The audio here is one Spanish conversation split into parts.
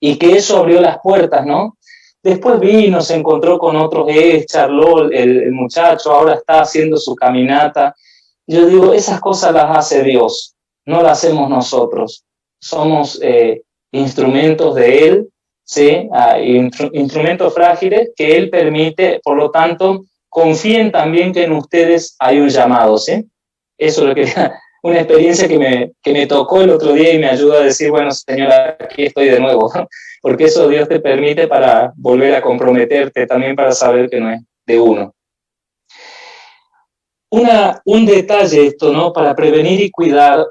y que eso abrió las puertas, ¿no? Después vino, se encontró con otros, charló el muchacho, ahora está haciendo su caminata. Yo digo, esas cosas las hace Dios, no las hacemos nosotros. Somos instrumentos de Él, ¿sí? Instrumentos frágiles que Él permite, por lo tanto, confíen también que en ustedes hay un llamado, ¿sí? Eso es lo que una experiencia que me tocó el otro día y me ayuda a decir, bueno, Señora, aquí estoy de nuevo, ¿no? Porque eso Dios te permite para volver a comprometerte, también para saber que no es de uno. Un detalle esto, ¿no? Para prevenir y cuidar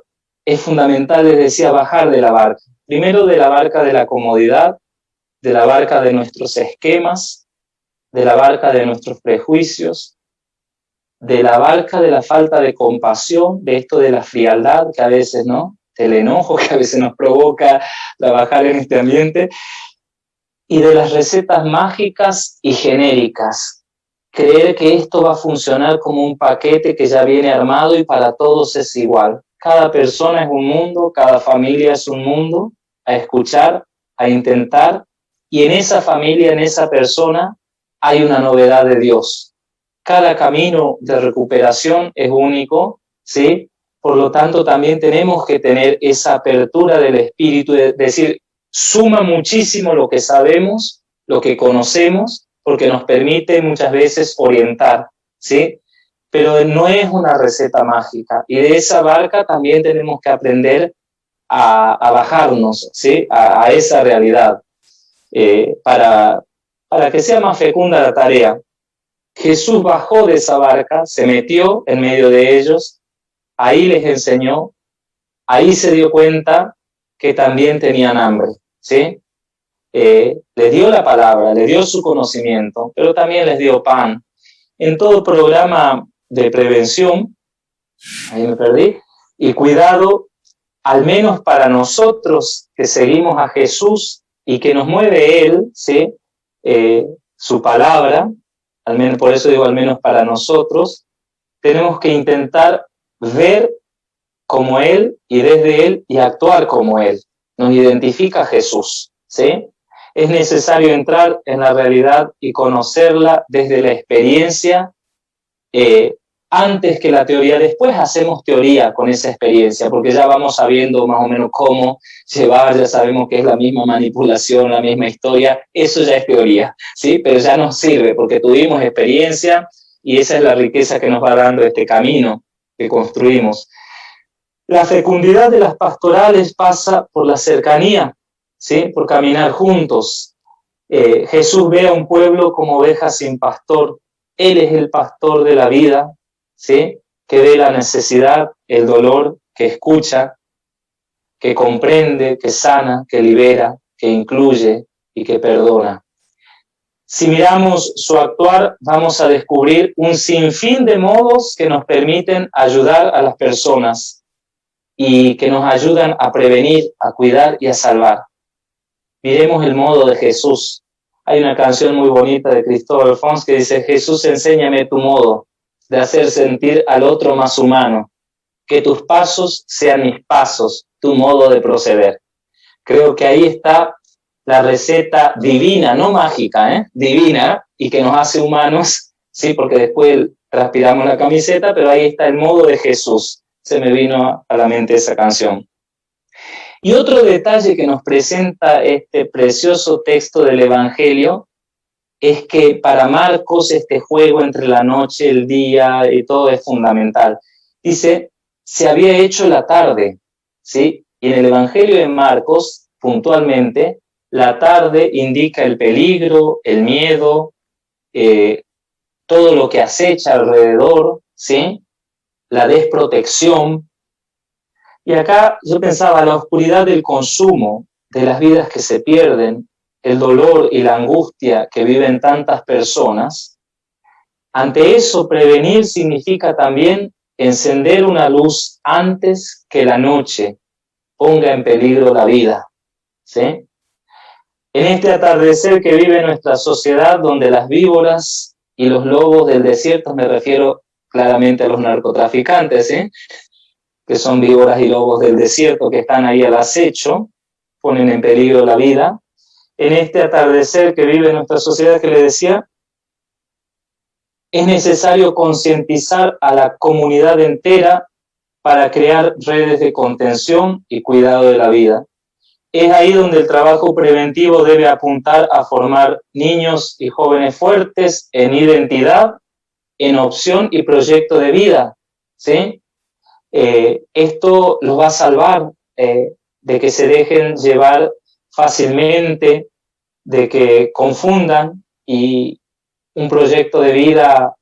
es fundamental, les decía, bajar de la barca. Primero de la barca de la comodidad, de la barca de nuestros esquemas, de la barca de nuestros prejuicios, de la barca de la falta de compasión, de esto de la frialdad que a veces, ¿no? Del enojo que a veces nos provoca trabajar en este ambiente, y de las recetas mágicas y genéricas. Creer que esto va a funcionar como un paquete que ya viene armado y para todos es igual. Cada persona es un mundo, cada familia es un mundo, a escuchar, a intentar, y en esa familia, en esa persona, hay una novedad de Dios. Cada camino de recuperación es único, ¿sí? Por lo tanto, también tenemos que tener esa apertura del espíritu, de decir, suma muchísimo lo que sabemos, lo que conocemos, porque nos permite muchas veces orientar, ¿sí? Pero no es una receta mágica. Y de esa barca también tenemos que aprender a bajarnos, ¿sí? A esa realidad, para que sea más fecunda la tarea. Jesús bajó de esa barca, se metió en medio de ellos, ahí les enseñó, ahí se dio cuenta que también tenían hambre, ¿sí? Les dio la palabra, les dio su conocimiento, pero también les dio pan. En todo programa de prevención, ahí me perdí, y cuidado, al menos para nosotros que seguimos a Jesús y que nos mueve Él, ¿sí? Su palabra, al menos, por eso digo al menos para nosotros, tenemos que intentar ver como Él y desde Él y actuar como Él. Nos identifica Jesús, ¿sí? Es necesario entrar en la realidad y conocerla desde la experiencia antes que la teoría. Después hacemos teoría con esa experiencia, porque ya vamos sabiendo más o menos cómo llevar, ya sabemos que es la misma manipulación, la misma historia, eso ya es teoría, ¿sí? Pero ya nos sirve porque tuvimos experiencia y esa es la riqueza que nos va dando este camino que construimos. La fecundidad de las pastorales pasa por la cercanía, ¿sí? Por caminar juntos. Jesús ve a un pueblo como ovejas sin pastor. Él es el pastor de la vida, ¿sí? Que ve la necesidad, el dolor, que escucha, que comprende, que sana, que libera, que incluye y que perdona. Si miramos su actuar, vamos a descubrir un sinfín de modos que nos permiten ayudar a las personas y que nos ayudan a prevenir, a cuidar y a salvar. Miremos el modo de Jesús. Hay una canción muy bonita de Cristóbal Fons que dice: Jesús, enséñame tu modo de hacer sentir al otro más humano, que tus pasos sean mis pasos, tu modo de proceder. Creo que ahí está la receta divina, no mágica, divina, y que nos hace humanos, sí, porque después transpiramos la camiseta, pero ahí está el modo de Jesús. Se me vino a la mente esa canción. Y otro detalle que nos presenta este precioso texto del Evangelio es que para Marcos este juego entre la noche, el día y todo es fundamental. Dice, se había hecho la tarde, ¿sí? Y en el Evangelio de Marcos, puntualmente, la tarde indica el peligro, el miedo, todo lo que acecha alrededor, ¿sí? La desprotección. Y acá yo pensaba, la oscuridad del consumo, de las vidas que se pierden, el dolor y la angustia que viven tantas personas. Ante eso, prevenir significa también encender una luz antes que la noche ponga en peligro la vida, ¿sí? En este atardecer que vive nuestra sociedad, donde las víboras y los lobos del desierto, me refiero claramente a los narcotraficantes, ¿sí? Que son víboras y lobos del desierto que están ahí al acecho, ponen en peligro la vida. en este atardecer que vive nuestra sociedad que le decía, es necesario concientizar a la comunidad entera para crear redes de contención y cuidado de la vida. Es ahí donde el trabajo preventivo debe apuntar a formar niños y jóvenes fuertes en identidad, en opción y proyecto de vida, ¿sí? Esto los va a salvar de que se dejen llevar fácilmente, de que confundan, y un proyecto de vida,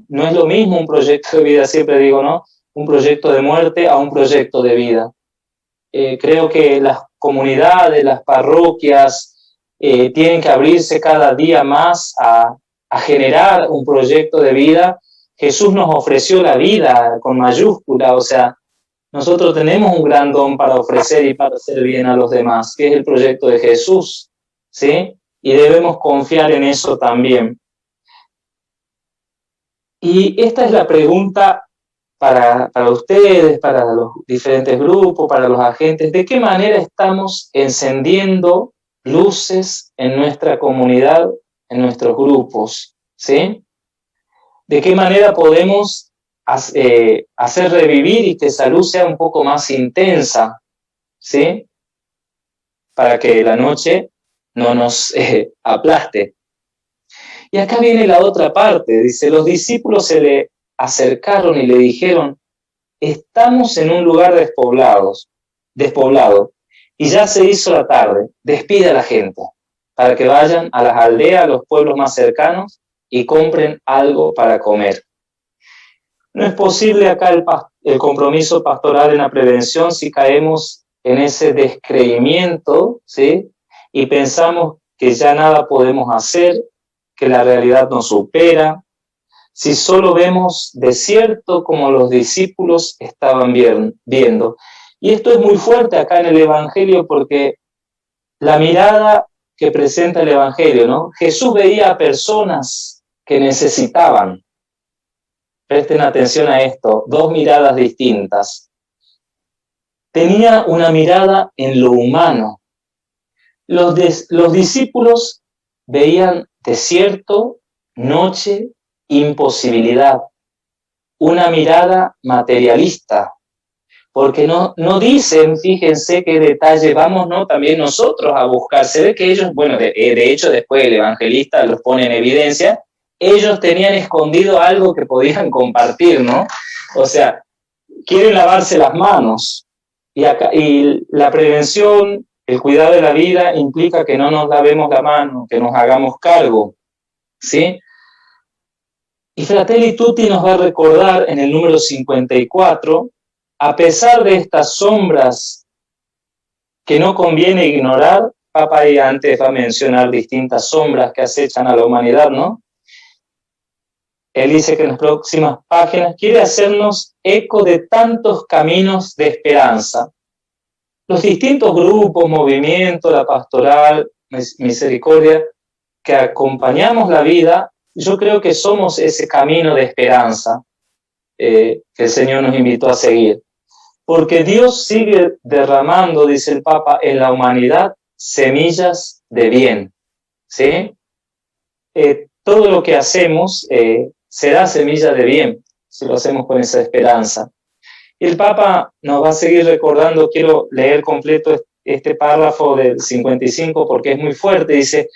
no es lo mismo un proyecto de vida, siempre digo, ¿no? Un proyecto de muerte a un proyecto de vida. Creo que las comunidades, las parroquias, tienen que abrirse cada día más a generar un proyecto de vida. Jesús nos ofreció la vida con mayúscula, o sea, nosotros tenemos un gran don para ofrecer y para hacer bien a los demás, que es el proyecto de Jesús, ¿sí? Y debemos confiar en eso también. Y esta es la pregunta para ustedes, para los diferentes grupos, para los agentes. ¿De qué manera estamos encendiendo luces en nuestra comunidad, en nuestros grupos? ¿Sí? ¿De qué manera podemos hacer revivir y que esa luz sea un poco más intensa? ¿Sí? Para que la noche no nos aplaste. Y acá viene la otra parte, dice, los discípulos se le acercaron y le dijeron, estamos en un lugar despoblado, y ya se hizo la tarde, despide a la gente, para que vayan a las aldeas, a los pueblos más cercanos, y compren algo para comer. No es posible acá el compromiso pastoral en la prevención si caemos en ese descreimiento, ¿sí? Y pensamos que ya nada podemos hacer, que la realidad nos supera, si solo vemos desierto como los discípulos estaban viendo. Y esto es muy fuerte acá en el Evangelio porque la mirada que presenta el Evangelio, ¿no? Jesús veía a personas que necesitaban. Presten atención a esto, dos miradas distintas. Tenía una mirada en lo humano. Los discípulos veían desierto, noche, imposibilidad, una mirada materialista, porque no dicen, fíjense qué detalle, vamos, ¿no? También nosotros a buscar. Se ve que ellos, bueno, de hecho después el evangelista los pone en evidencia, ellos tenían escondido algo que podían compartir, ¿no? O sea, quieren lavarse las manos, y la prevención, el cuidado de la vida implica que no nos lavemos la mano, que nos hagamos cargo, ¿sí? Y Fratelli Tutti nos va a recordar en el número 54, a pesar de estas sombras que no conviene ignorar, Papa ahí antes va a mencionar distintas sombras que acechan a la humanidad, ¿no? Él dice que en las próximas páginas quiere hacernos eco de tantos caminos de esperanza. Los distintos grupos, movimientos, la pastoral, misericordia, que acompañamos la vida, yo creo que somos ese camino de esperanza que el Señor nos invitó a seguir. Porque Dios sigue derramando, dice el Papa, en la humanidad semillas de bien, ¿sí? Todo lo que hacemos será semilla de bien, si lo hacemos con esa esperanza. Y el Papa nos va a seguir recordando, quiero leer completo este párrafo del 55 porque es muy fuerte, dice,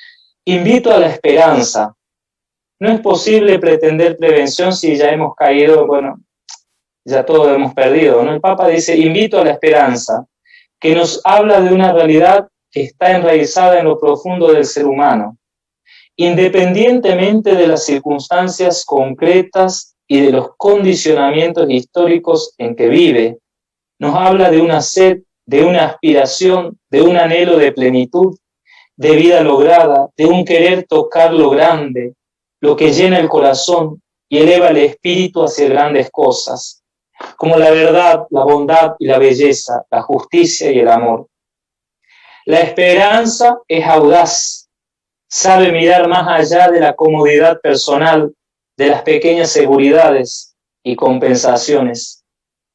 invito a la esperanza. No es posible pretender prevención si ya hemos caído, bueno, ya todo hemos perdido, ¿no? El Papa dice, invito a la esperanza, que nos habla de una realidad que está enraizada en lo profundo del ser humano, independientemente de las circunstancias concretas y de los condicionamientos históricos en que vive. Nos habla de una sed, de una aspiración, de un anhelo de plenitud, de vida lograda, de un querer tocar lo grande, lo que llena el corazón y eleva el espíritu hacia grandes cosas, como la verdad, la bondad y la belleza, la justicia y el amor. La esperanza es audaz, sabe mirar más allá de la comodidad personal, de las pequeñas seguridades y compensaciones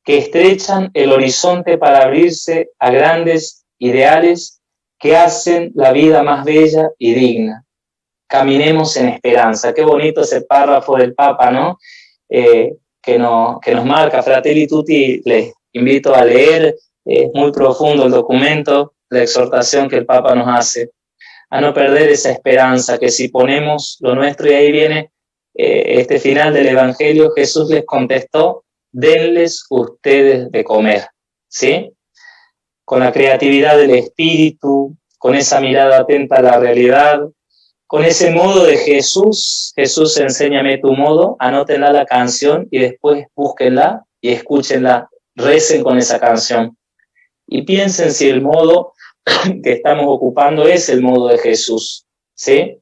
que estrechan el horizonte para abrirse a grandes ideales que hacen la vida más bella y digna. Caminemos en esperanza. Qué bonito ese párrafo del Papa, ¿no? Que nos marca. Fratelli Tutti, les invito a leer. Es muy profundo el documento, la exhortación que el Papa nos hace. A no perder esa esperanza, que si ponemos lo nuestro, y ahí viene este final del Evangelio, Jesús les contestó, denles ustedes de comer, ¿sí? Con la creatividad del espíritu, con esa mirada atenta a la realidad, con ese modo de Jesús, Jesús, enséñame tu modo, anótenla la canción y después búsquenla y escúchenla, recen con esa canción. Y piensen si el modo que estamos ocupando es el modo de Jesús, ¿sí?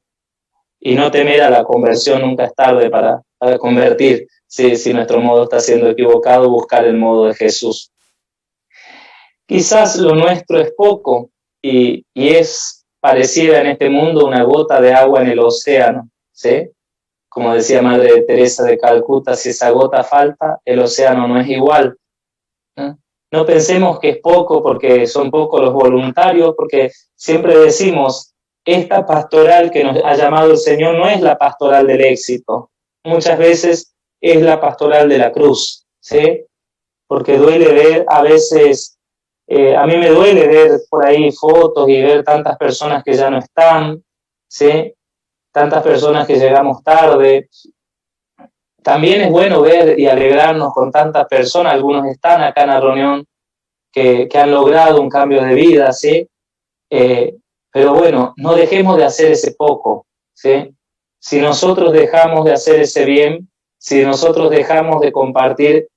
Y no temer a la conversión, nunca es tarde para convertir, ¿sí? Si nuestro modo está siendo equivocado, buscar el modo de Jesús. Quizás lo nuestro es poco y es pareciera en este mundo una gota de agua en el océano, ¿sí? Como decía Madre Teresa de Calcuta, si esa gota falta, el océano no es igual. No pensemos que es poco porque son pocos los voluntarios, porque siempre decimos, esta pastoral que nos ha llamado el Señor no es la pastoral del éxito. Muchas veces es la pastoral de la cruz, ¿sí? Porque duele ver a veces, a mí me duele ver por ahí fotos y ver tantas personas que ya no están, ¿sí? Tantas personas que llegamos tarde. También es bueno ver y alegrarnos con tantas personas, algunos están acá en la reunión, que han logrado un cambio de vida, ¿sí? Pero bueno, no dejemos de hacer ese poco, ¿sí? Si nosotros dejamos de hacer ese bien, si nosotros dejamos de compartir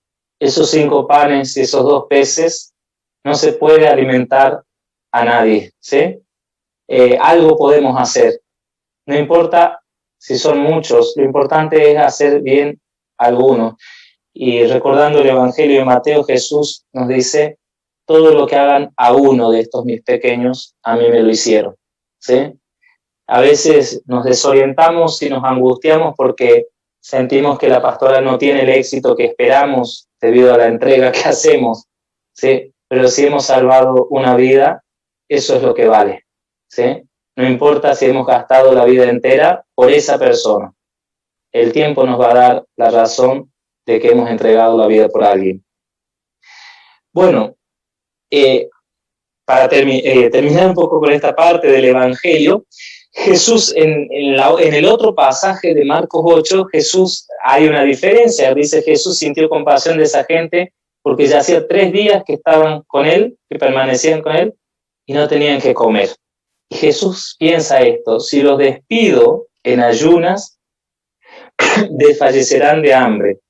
esos 5 panes y esos 2 peces, no se puede alimentar a nadie, ¿sí? Algo podemos hacer. No importa si son muchos, lo importante es hacer bien a algunos. Y recordando el Evangelio de Mateo, Jesús nos dice, todo lo que hagan a uno de estos mis pequeños, a mí me lo hicieron, ¿sí? A veces nos desorientamos y nos angustiamos porque sentimos que la pastoral no tiene el éxito que esperamos debido a la entrega que hacemos, ¿sí? Pero si hemos salvado una vida, eso es lo que vale, ¿sí? No importa si hemos gastado la vida entera por esa persona. El tiempo nos va a dar la razón de que hemos entregado la vida por alguien. Bueno, para terminar un poco con esta parte del Evangelio, Jesús, en el otro pasaje de Marcos 8, Jesús, hay una diferencia. Dice, Jesús sintió compasión de esa gente porque ya hacía 3 días que estaban con él, que permanecían con él, y no tenían que comer. Y Jesús piensa esto, si los despido en ayunas, desfallecerán de hambre.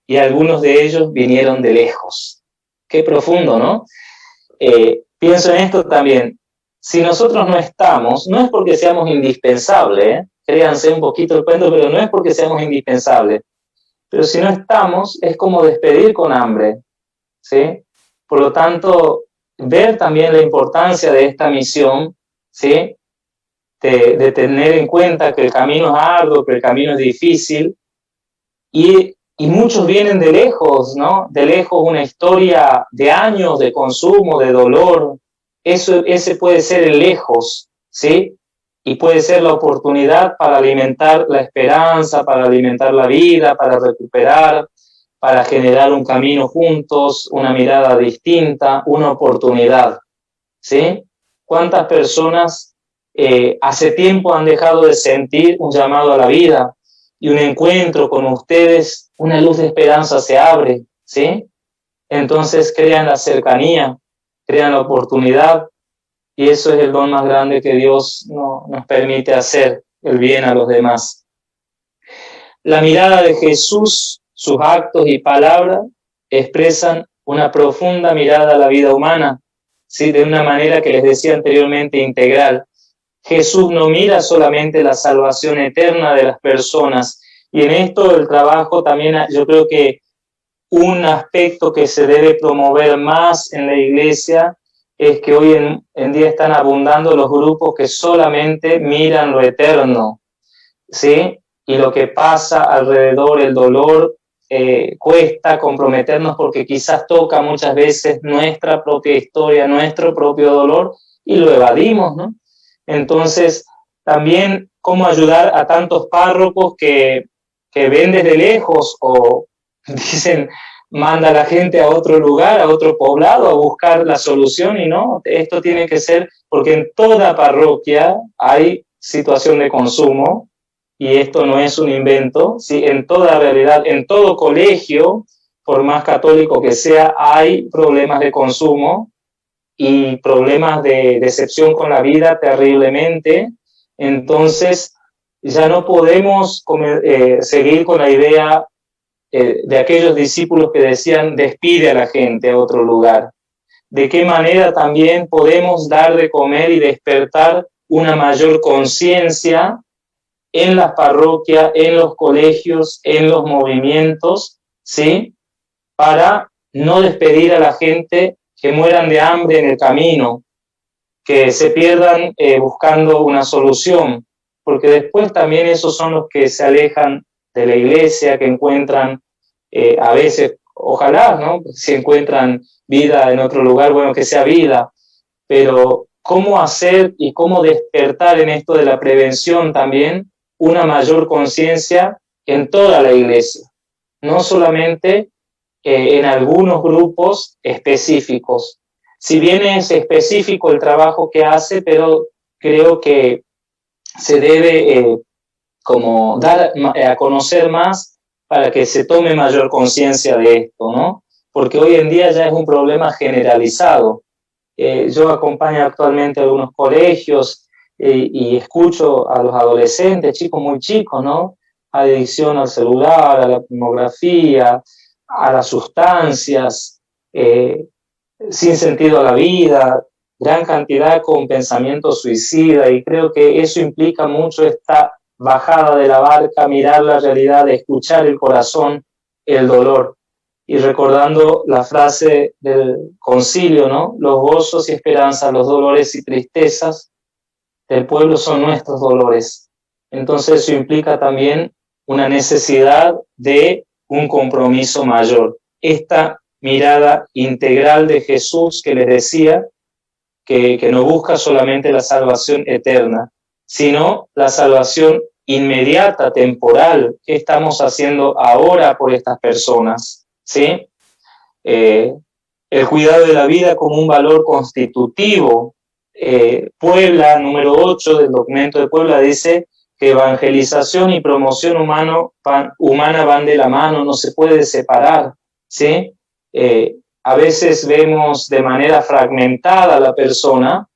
Y algunos de ellos vinieron de lejos. Qué profundo, ¿no? Pienso en esto también. Si nosotros no estamos, no es porque seamos indispensables, ¿eh? Créanse un poquito el cuento, pero no es porque seamos indispensables. Pero si no estamos, es como despedir con hambre, ¿sí? Por lo tanto, ver también la importancia de esta misión, ¿sí? De tener en cuenta que el camino es arduo, que el camino es difícil, y muchos vienen de lejos, ¿no? De lejos, una historia de años de consumo, de dolor. Ese puede ser el lejos, ¿sí? Y puede ser la oportunidad para alimentar la esperanza, para alimentar la vida, para recuperar, para generar un camino juntos, una mirada distinta, una oportunidad, ¿sí? ¿Cuántas personas hace tiempo han dejado de sentir un llamado a la vida? Y un encuentro con ustedes, una luz de esperanza se abre, ¿sí? Entonces crean la cercanía, crean la oportunidad, y eso es el don más grande que Dios nos permite hacer, el bien a los demás. La mirada de Jesús, sus actos y palabras expresan una profunda mirada a la vida humana, ¿sí? De una manera que les decía anteriormente, integral. Jesús no mira solamente la salvación eterna de las personas, y en esto el trabajo también, yo creo que un aspecto que se debe promover más en la iglesia es que hoy en día están abundando los grupos que solamente miran lo eterno, ¿sí? Y lo que pasa alrededor, el dolor, cuesta comprometernos porque quizás toca muchas veces nuestra propia historia, nuestro propio dolor, y lo evadimos, ¿no? Entonces, también cómo ayudar a tantos párrocos que ven desde lejos o dicen, manda a la gente a otro lugar, a otro poblado, a buscar la solución, y no, esto tiene que ser, porque en toda parroquia hay situación de consumo, y esto no es un invento, ¿sí? En toda realidad, en todo colegio, por más católico que sea, hay problemas de consumo y problemas de decepción con la vida terriblemente. Entonces, ya no podemos seguir con la idea de aquellos discípulos que decían, despide a la gente a otro lugar. ¿De qué manera también podemos dar de comer y despertar una mayor conciencia en las parroquias, en los colegios, en los movimientos, ¿sí? Para no despedir a la gente, que mueran de hambre en el camino, que se pierdan buscando una solución, porque después también esos son los que se alejan de la iglesia, que encuentran a veces, ojalá, ¿no? Si encuentran vida en otro lugar, bueno, que sea vida, pero cómo hacer y cómo despertar en esto de la prevención también una mayor conciencia en toda la iglesia, no solamente en algunos grupos específicos. Si bien es específico el trabajo que hace, pero creo que se debe como dar a conocer más para que se tome mayor conciencia de esto, ¿no? Porque hoy en día ya es un problema generalizado. Yo acompaño actualmente a algunos colegios y escucho a los adolescentes, chicos muy chicos, ¿no? Adicción al celular, a la pornografía, a las sustancias, sin sentido a la vida, gran cantidad con pensamiento suicida, y creo que eso implica mucho esta bajada de la barca, mirar la realidad, escuchar el corazón, el dolor. Y recordando la frase del concilio, ¿no? Los gozos y esperanzas, los dolores y tristezas del pueblo son nuestros dolores. Entonces eso implica también una necesidad de un compromiso mayor. Esta mirada integral de Jesús que les decía, que no busca solamente la salvación eterna, sino la salvación inmediata, temporal. ¿Qué estamos haciendo ahora por estas personas? ¿Sí? El cuidado de la vida como un valor constitutivo. Puebla, número 8 del documento de Puebla, dice que evangelización y promoción humana van de la mano, no se puede separar, ¿sí? A veces vemos de manera fragmentada a la persona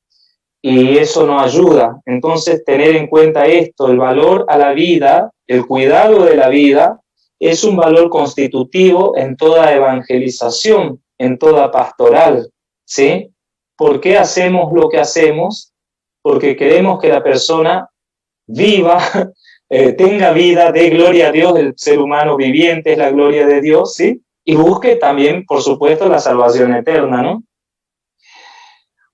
y eso no ayuda. Entonces, tener en cuenta esto, el valor a la vida, el cuidado de la vida, es un valor constitutivo en toda evangelización, en toda pastoral, ¿sí? ¿Por qué hacemos lo que hacemos? Porque queremos que la persona viva, tenga vida, dé gloria a Dios. El ser humano viviente es la gloria de Dios, ¿sí? Y busque también, por supuesto, la salvación eterna, ¿no?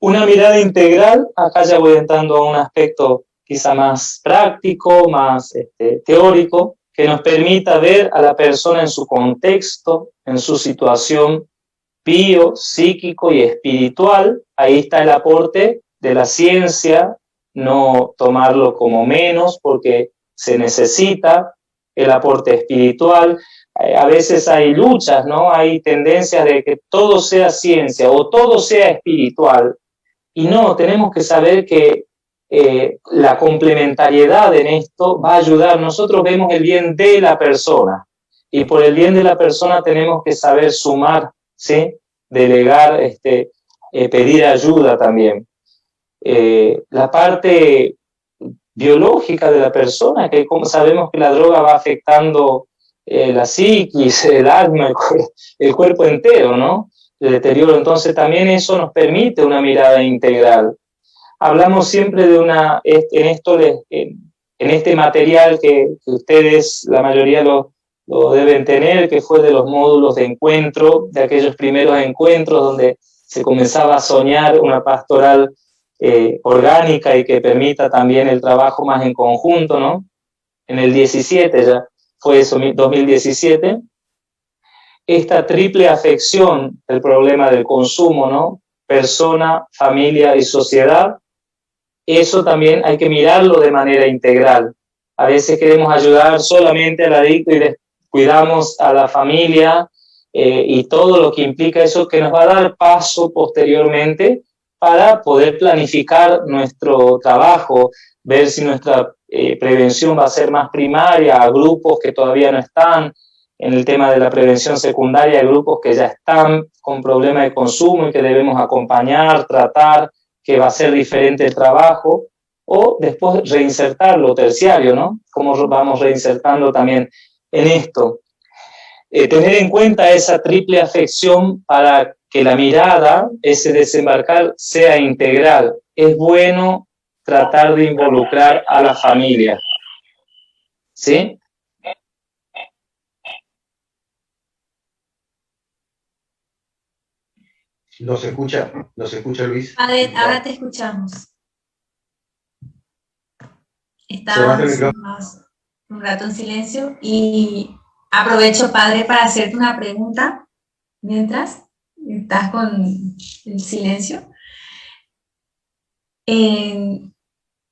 Una mirada integral, acá ya voy entrando a un aspecto quizá más práctico, más teórico, que nos permita ver a la persona en su contexto, en su situación bio, psíquico y espiritual. Ahí está el aporte de la ciencia, no tomarlo como menos porque se necesita, el aporte espiritual. A veces hay luchas, ¿no? Hay tendencias de que todo sea ciencia o todo sea espiritual. Y no, tenemos que saber que la complementariedad en esto va a ayudar. Nosotros vemos el bien de la persona y por el bien de la persona tenemos que saber sumar, ¿sí? Delegar, pedir ayuda también. La parte biológica de la persona, que como sabemos que la droga va afectando la psiquis, el alma, el cuerpo entero, ¿no? El deterioro. Entonces también eso nos permite una mirada integral. Hablamos siempre de en este material que ustedes, la mayoría lo deben tener, que fue de los módulos de encuentro, de aquellos primeros encuentros donde se comenzaba a soñar una pastoral orgánica y que permita también el trabajo más en conjunto, ¿no? En el 17 ya fue eso, 2017. Esta triple afección del problema del consumo, ¿no? persona, familia y sociedad, eso también hay que mirarlo de manera integral. A veces queremos ayudar solamente al adicto y descuidamos a la familia y todo lo que implica eso, que nos va a dar paso posteriormente para poder planificar nuestro trabajo, ver si nuestra prevención va a ser más primaria a grupos que todavía no están. En el tema de la prevención secundaria, hay grupos que ya están con problemas de consumo y que debemos acompañar, tratar, que va a ser diferente el trabajo, o después reinsertarlo, terciario, ¿no? Cómo vamos reinsertando también en esto. Tener en cuenta esa triple afección para que la mirada, ese desembarcar, sea integral. Es bueno tratar de involucrar a la familia, ¿sí? ¿Nos escucha Luis? Ahora te escuchamos. Estábamos un rato en silencio y aprovecho, padre, para hacerte una pregunta mientras estás con el silencio.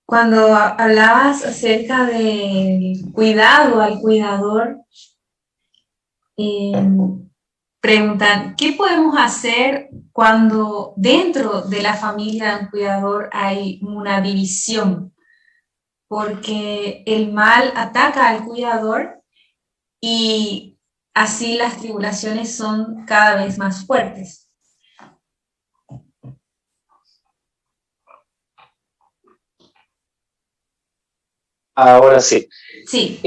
Cuando hablabas acerca del cuidado al cuidador, preguntan, ¿qué podemos hacer cuando dentro de la familia de un cuidador hay una división? Porque el mal ataca al cuidador y así las tribulaciones son cada vez más fuertes. Ahora sí. Sí.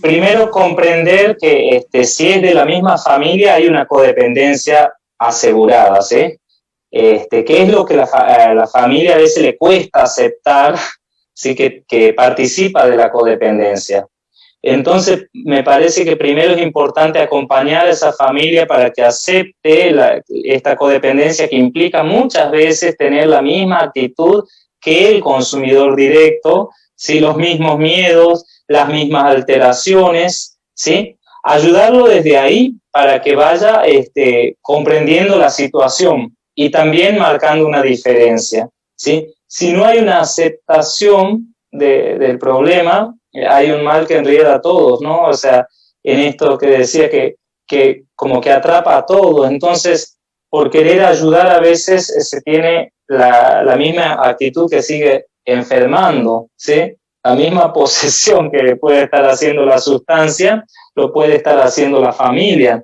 Primero comprender que si es de la misma familia hay una codependencia asegurada, ¿sí? ¿Qué es lo que a la familia a veces le cuesta aceptar, ¿sí? que participa de la codependencia? Entonces, me parece que primero es importante acompañar a esa familia para que acepte esta codependencia que implica muchas veces tener la misma actitud que el consumidor directo, ¿sí? Los mismos miedos, las mismas alteraciones, ¿sí? Ayudarlo desde ahí para que vaya comprendiendo la situación y también marcando una diferencia, ¿sí? Si no hay una aceptación del problema, hay un mal que enrieda a todos, ¿no? O sea, en esto que decía que como que atrapa a todos. Entonces, por querer ayudar a veces se tiene la misma actitud que sigue enfermando, ¿sí? La misma posesión que puede estar haciendo la sustancia, lo puede estar haciendo la familia.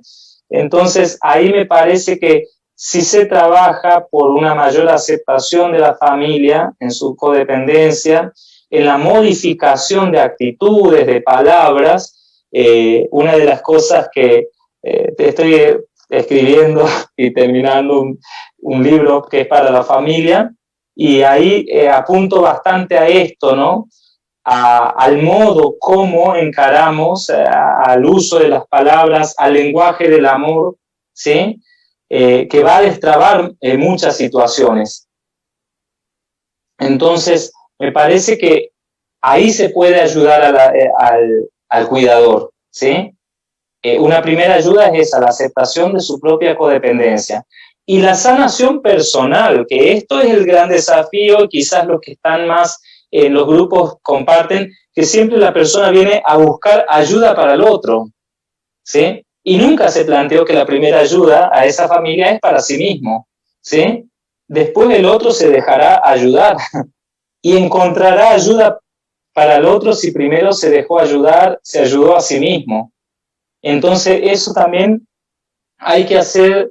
Entonces, ahí me parece que si se trabaja por una mayor aceptación de la familia en su codependencia, en la modificación de actitudes, de palabras, una de las cosas que te estoy escribiendo y terminando un libro que es para la familia, y ahí apunto bastante a esto, ¿no? Al modo como encaramos, al uso de las palabras, al lenguaje del amor, ¿sí? Que va a destrabar muchas situaciones. Entonces, me parece que ahí se puede ayudar al cuidador, ¿sí? Una primera ayuda es esa, la aceptación de su propia codependencia. Y la sanación personal, que esto es el gran desafío, quizás los que están más en los grupos comparten, que siempre la persona viene a buscar ayuda para el otro, ¿sí? Y nunca se planteó que la primera ayuda a esa familia es para sí mismo, ¿sí? Después el otro se dejará ayudar y encontrará ayuda para el otro si primero se dejó ayudar, se ayudó a sí mismo. Entonces eso también hay que hacer,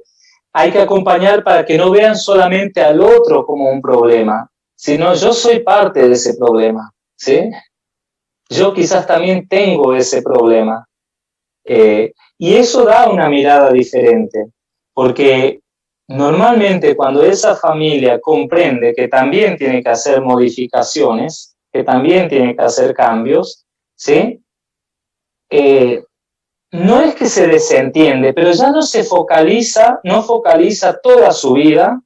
hay que acompañar para que no vean solamente al otro como un problema, sino yo soy parte de ese problema, ¿sí? Yo quizás también tengo ese problema. Y eso da una mirada diferente, porque normalmente cuando esa familia comprende que también tiene que hacer modificaciones, que también tiene que hacer cambios, ¿sí? No es que se desentiende, pero ya no se focaliza, no focaliza toda su vida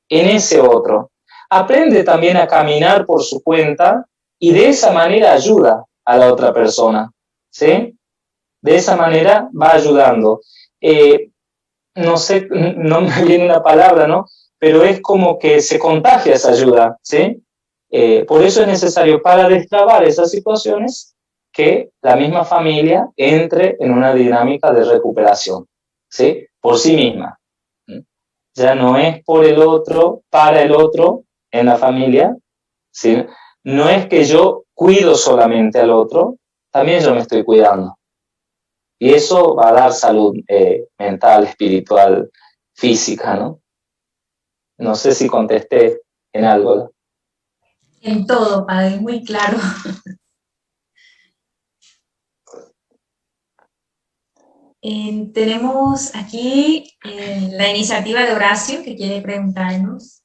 en ese otro. Aprende también a caminar por su cuenta y de esa manera ayuda a la otra persona, ¿sí? De esa manera va ayudando. no sé, no me viene una palabra, ¿no? Pero es como que se contagia esa ayuda, ¿sí? Por eso es necesario, para destrabar esas situaciones, que la misma familia entre en una dinámica de recuperación, ¿sí? Por sí misma. Ya no es por el otro, para el otro en la familia, ¿sí? No es que yo cuido solamente al otro, también yo me estoy cuidando. Y eso va a dar salud mental, espiritual, física, ¿no? No sé si contesté en algo. En todo, Padre, muy claro. Tenemos aquí la iniciativa de Horacio que quiere preguntarnos.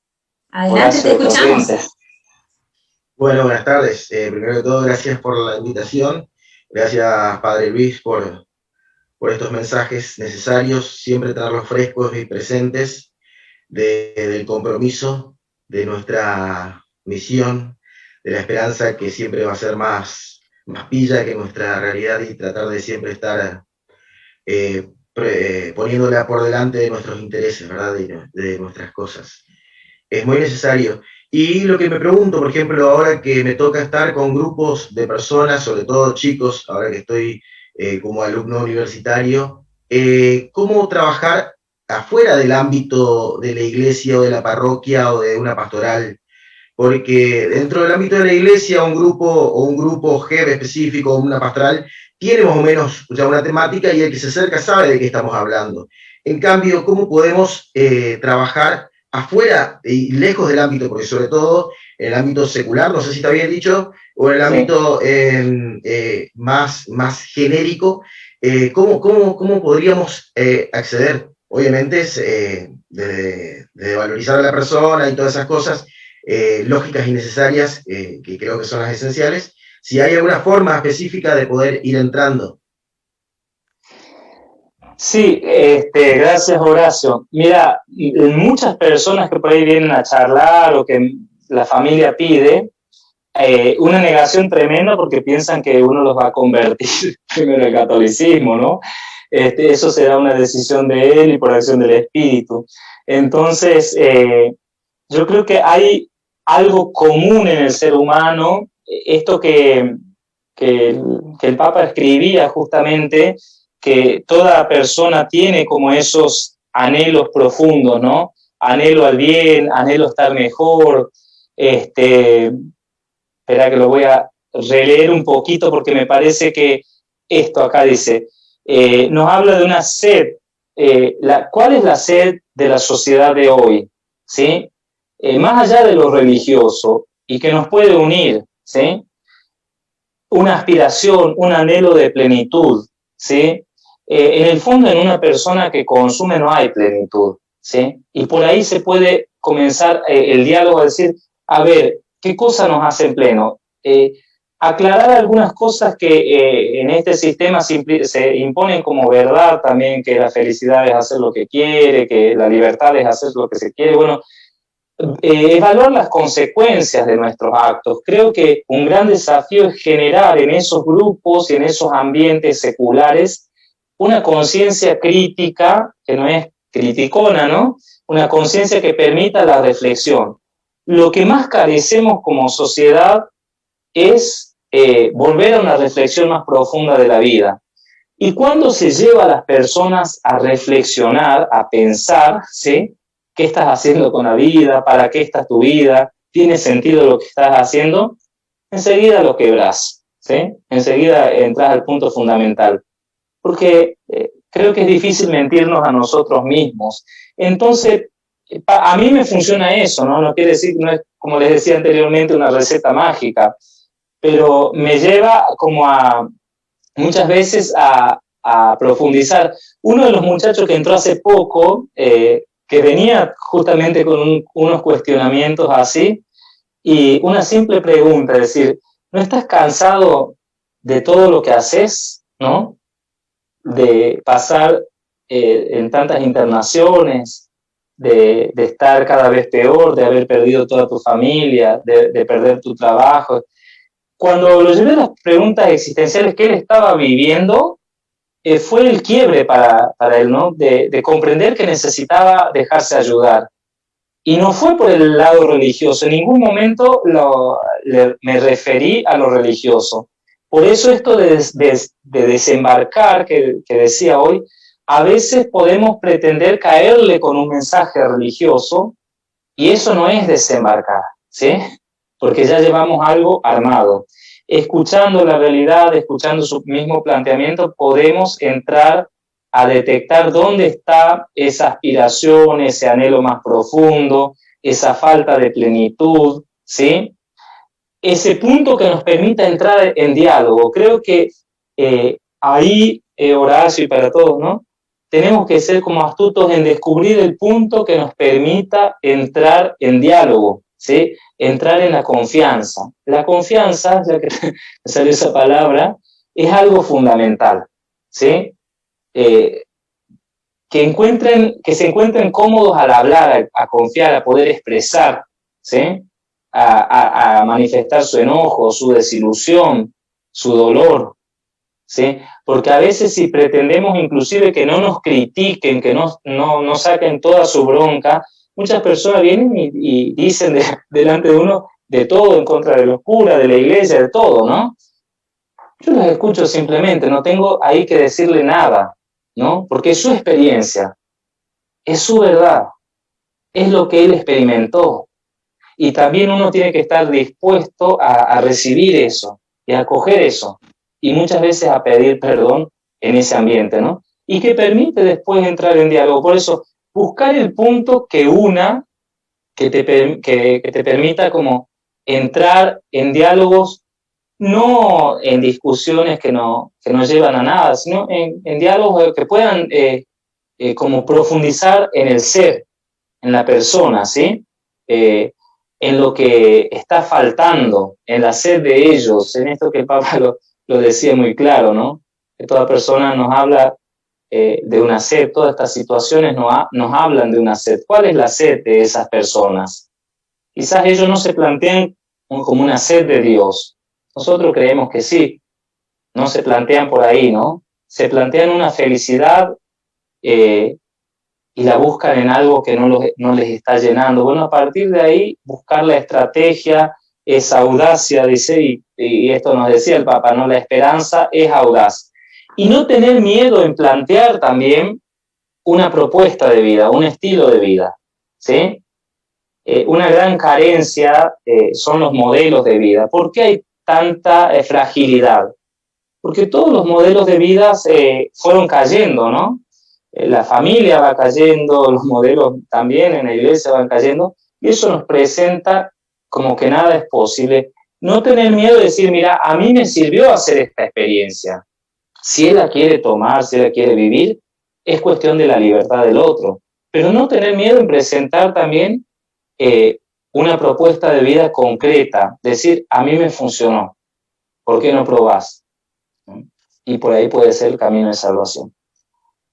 Adelante, Horacio te de escuchamos. Corrientes. Bueno, buenas tardes. Primero de todo, gracias por la invitación. Gracias, Padre Luis, por estos mensajes necesarios, siempre tenerlos frescos y presentes del compromiso, de nuestra misión, de la esperanza que siempre va a ser más pilla que nuestra realidad y tratar de siempre estar poniéndola por delante de nuestros intereses, ¿verdad? De nuestras cosas. Es muy necesario. Y lo que me pregunto, por ejemplo, ahora que me toca estar con grupos de personas, sobre todo chicos, ahora que estoy como alumno universitario, ¿cómo trabajar afuera del ámbito de la iglesia o de la parroquia o de una pastoral? Porque dentro del ámbito de la iglesia, un grupo GEB específico, una pastoral, tiene más o menos ya una temática y el que se acerca sabe de qué estamos hablando. En cambio, ¿cómo podemos trabajar afuera y lejos del ámbito? Porque sobre todo en el ámbito secular, no sé si está bien dicho, o en el ámbito más genérico, ¿cómo podríamos acceder? Obviamente es de valorizar a la persona y todas esas cosas, lógicas y necesarias, que creo que son las esenciales, si hay alguna forma específica de poder ir entrando. Sí, gracias Horacio. Mira, muchas personas que por ahí vienen a charlar o que la familia pide, una negación tremenda porque piensan que uno los va a convertir primero al catolicismo, ¿no? Eso será una decisión de él y por acción del Espíritu. Entonces, yo creo que hay algo común en el ser humano, esto que el Papa escribía justamente, que toda persona tiene como esos anhelos profundos, ¿no? Anhelo al bien, anhelo estar mejor. Espera que lo voy a releer un poquito porque me parece que esto acá dice, nos habla de una sed. ¿Cuál es la sed de la sociedad de hoy? ¿Sí? Más allá de lo religioso y que nos puede unir, ¿sí? Una aspiración, un anhelo de plenitud, ¿sí? En el fondo, en una persona que consume no hay plenitud, ¿sí? Y por ahí se puede comenzar el diálogo a decir, a ver, ¿qué cosas nos hacen pleno? Aclarar algunas cosas que en este sistema se imponen como verdad también, que la felicidad es hacer lo que quiere, que la libertad es hacer lo que se quiere. Bueno, evaluar las consecuencias de nuestros actos. Creo que un gran desafío es generar en esos grupos y en esos ambientes seculares una conciencia crítica, que no es criticona, ¿no? Una conciencia que permita la reflexión. Lo que más carecemos como sociedad es volver a una reflexión más profunda de la vida. Y cuando se lleva a las personas a reflexionar, a pensar, ¿sí? ¿Qué estás haciendo con la vida? ¿Para qué está tu vida? ¿Tiene sentido lo que estás haciendo? Enseguida lo quebrás, ¿sí? Enseguida entras al punto fundamental. Porque creo que es difícil mentirnos a nosotros mismos. Entonces, a mí me funciona eso, ¿no? No quiere decir, no es, como les decía anteriormente, una receta mágica, pero me lleva como a muchas veces a profundizar. Uno de los muchachos que entró hace poco, que venía justamente con unos cuestionamientos así, y una simple pregunta, es decir, ¿no estás cansado de todo lo que haces, ¿no? De pasar en tantas internaciones, de estar cada vez peor, de haber perdido toda tu familia, de perder tu trabajo. Cuando lo llevé a las preguntas existenciales que él estaba viviendo, fue el quiebre para él, ¿no? De comprender que necesitaba dejarse ayudar. Y no fue por el lado religioso, en ningún momento me referí a lo religioso. Por eso esto de desembarcar, que decía hoy, a veces podemos pretender caerle con un mensaje religioso y eso no es desembarcar, ¿sí? Porque ya llevamos algo armado. Escuchando la realidad, escuchando su mismo planteamiento, podemos entrar a detectar dónde está esa aspiración, ese anhelo más profundo, esa falta de plenitud, ¿sí? Ese punto que nos permita entrar en diálogo. Creo que ahí, Horacio, y para todos, ¿no? Tenemos que ser como astutos en descubrir el punto que nos permita entrar en diálogo, ¿sí? Entrar en la confianza. La confianza, ya que me salió esa palabra, es algo fundamental, ¿sí? Que se encuentren cómodos al hablar, a confiar, a poder expresar, ¿sí? A manifestar su enojo, su desilusión, su dolor, ¿sí? Porque a veces si pretendemos inclusive que no nos critiquen, que no saquen toda su bronca, muchas personas vienen y dicen delante de uno de todo en contra de los curas, de la iglesia, de todo, ¿no? Yo los escucho simplemente, no tengo ahí que decirle nada, ¿no? Porque es su experiencia, es su verdad, es lo que él experimentó. Y también uno tiene que estar dispuesto a recibir eso y a acoger eso. Y muchas veces a pedir perdón en ese ambiente, ¿no? Y que permite después entrar en diálogo. Por eso, buscar el punto que una, que te permita como entrar en diálogos, no en discusiones que no llevan a nada, sino en diálogos que puedan como profundizar en el ser, en la persona, ¿sí? En lo que está faltando, en la sed de ellos, en esto que el Papa lo decía muy claro, ¿no? Que toda persona nos habla de una sed, todas estas situaciones nos hablan de una sed. ¿Cuál es la sed de esas personas? Quizás ellos no se plantean como una sed de Dios. Nosotros creemos que sí, no se plantean por ahí, ¿no? Se plantean una felicidad y la buscan en algo que no les está llenando. Bueno, a partir de ahí, buscar la estrategia, esa audacia, dice, y esto nos decía el Papa, ¿no? La esperanza es audaz. Y no tener miedo en plantear también una propuesta de vida, un estilo de vida, ¿sí? Una gran carencia son los modelos de vida. ¿Por qué hay tanta fragilidad? Porque todos los modelos de vida fueron cayendo, ¿no? La familia va cayendo, los modelos también en la iglesia van cayendo, y eso nos presenta como que nada es posible. No tener miedo de decir, mira, a mí me sirvió hacer esta experiencia. Si él la quiere tomar, si él la quiere vivir, es cuestión de la libertad del otro. Pero no tener miedo en presentar también una propuesta de vida concreta, decir, a mí me funcionó, ¿por qué no probás? Y por ahí puede ser el camino de salvación.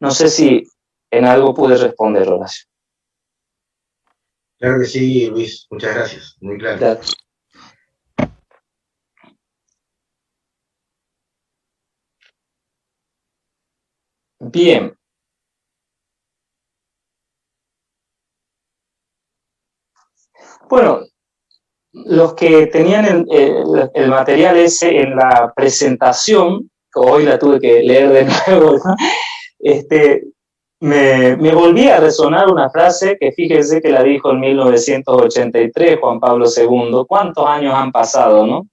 No sé si en algo pude responder, Horacio. Claro que sí, Luis. Muchas gracias. Muy claro. Gracias. Bien. Bueno, los que tenían el material ese en la presentación, que hoy la tuve que leer de nuevo, ¿no? Me volví a resonar una frase que fíjense que la dijo en 1983 Juan Pablo II. ¿Cuántos años han pasado, no?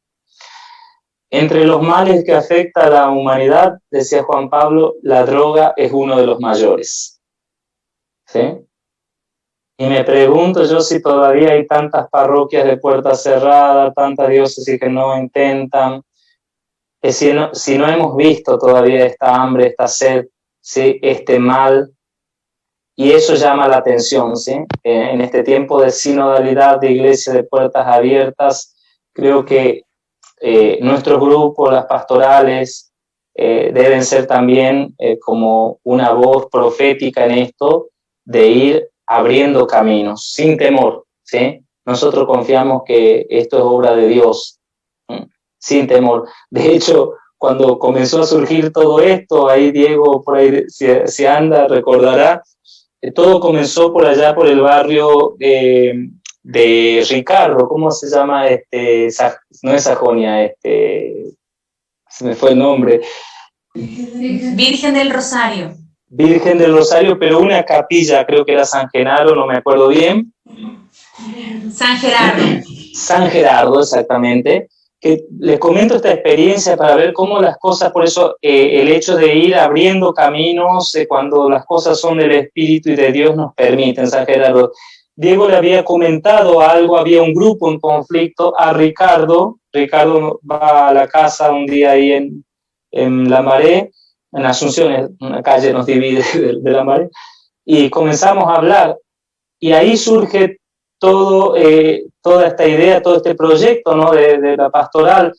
Entre los males que afecta a la humanidad, decía Juan Pablo, la droga es uno de los mayores. ¿Sí? Y me pregunto yo si todavía hay tantas parroquias de puertas cerradas, tantas diócesis que no intentan, que si no hemos visto todavía esta hambre, esta sed, ¿sí? Este mal, y eso llama la atención, ¿sí? En este tiempo de sinodalidad, de iglesia de puertas abiertas, creo que nuestros grupos, las pastorales, deben ser también como una voz profética en esto, de ir abriendo caminos, sin temor, ¿sí? Nosotros confiamos que esto es obra de Dios, sin temor. De hecho, cuando comenzó a surgir todo esto, ahí Diego, por ahí, si anda, recordará, todo comenzó por allá, por el barrio de Ricardo, ¿cómo se llama? No es Sajonia, se me fue el nombre. Virgen del Rosario. Virgen del Rosario, pero una capilla, creo que era San Genaro, no me acuerdo bien. San Gerardo. San Gerardo, exactamente. Que les comento esta experiencia para ver cómo las cosas, por eso el hecho de ir abriendo caminos cuando las cosas son del Espíritu y de Dios nos permiten, San Gerardo. Diego le había comentado algo, había un grupo en conflicto a Ricardo. Ricardo va a la casa un día ahí en La Maré, en Asunción, una calle nos divide de La Maré, y comenzamos a hablar, y ahí surge toda esta idea, todo este proyecto, ¿no? de la pastoral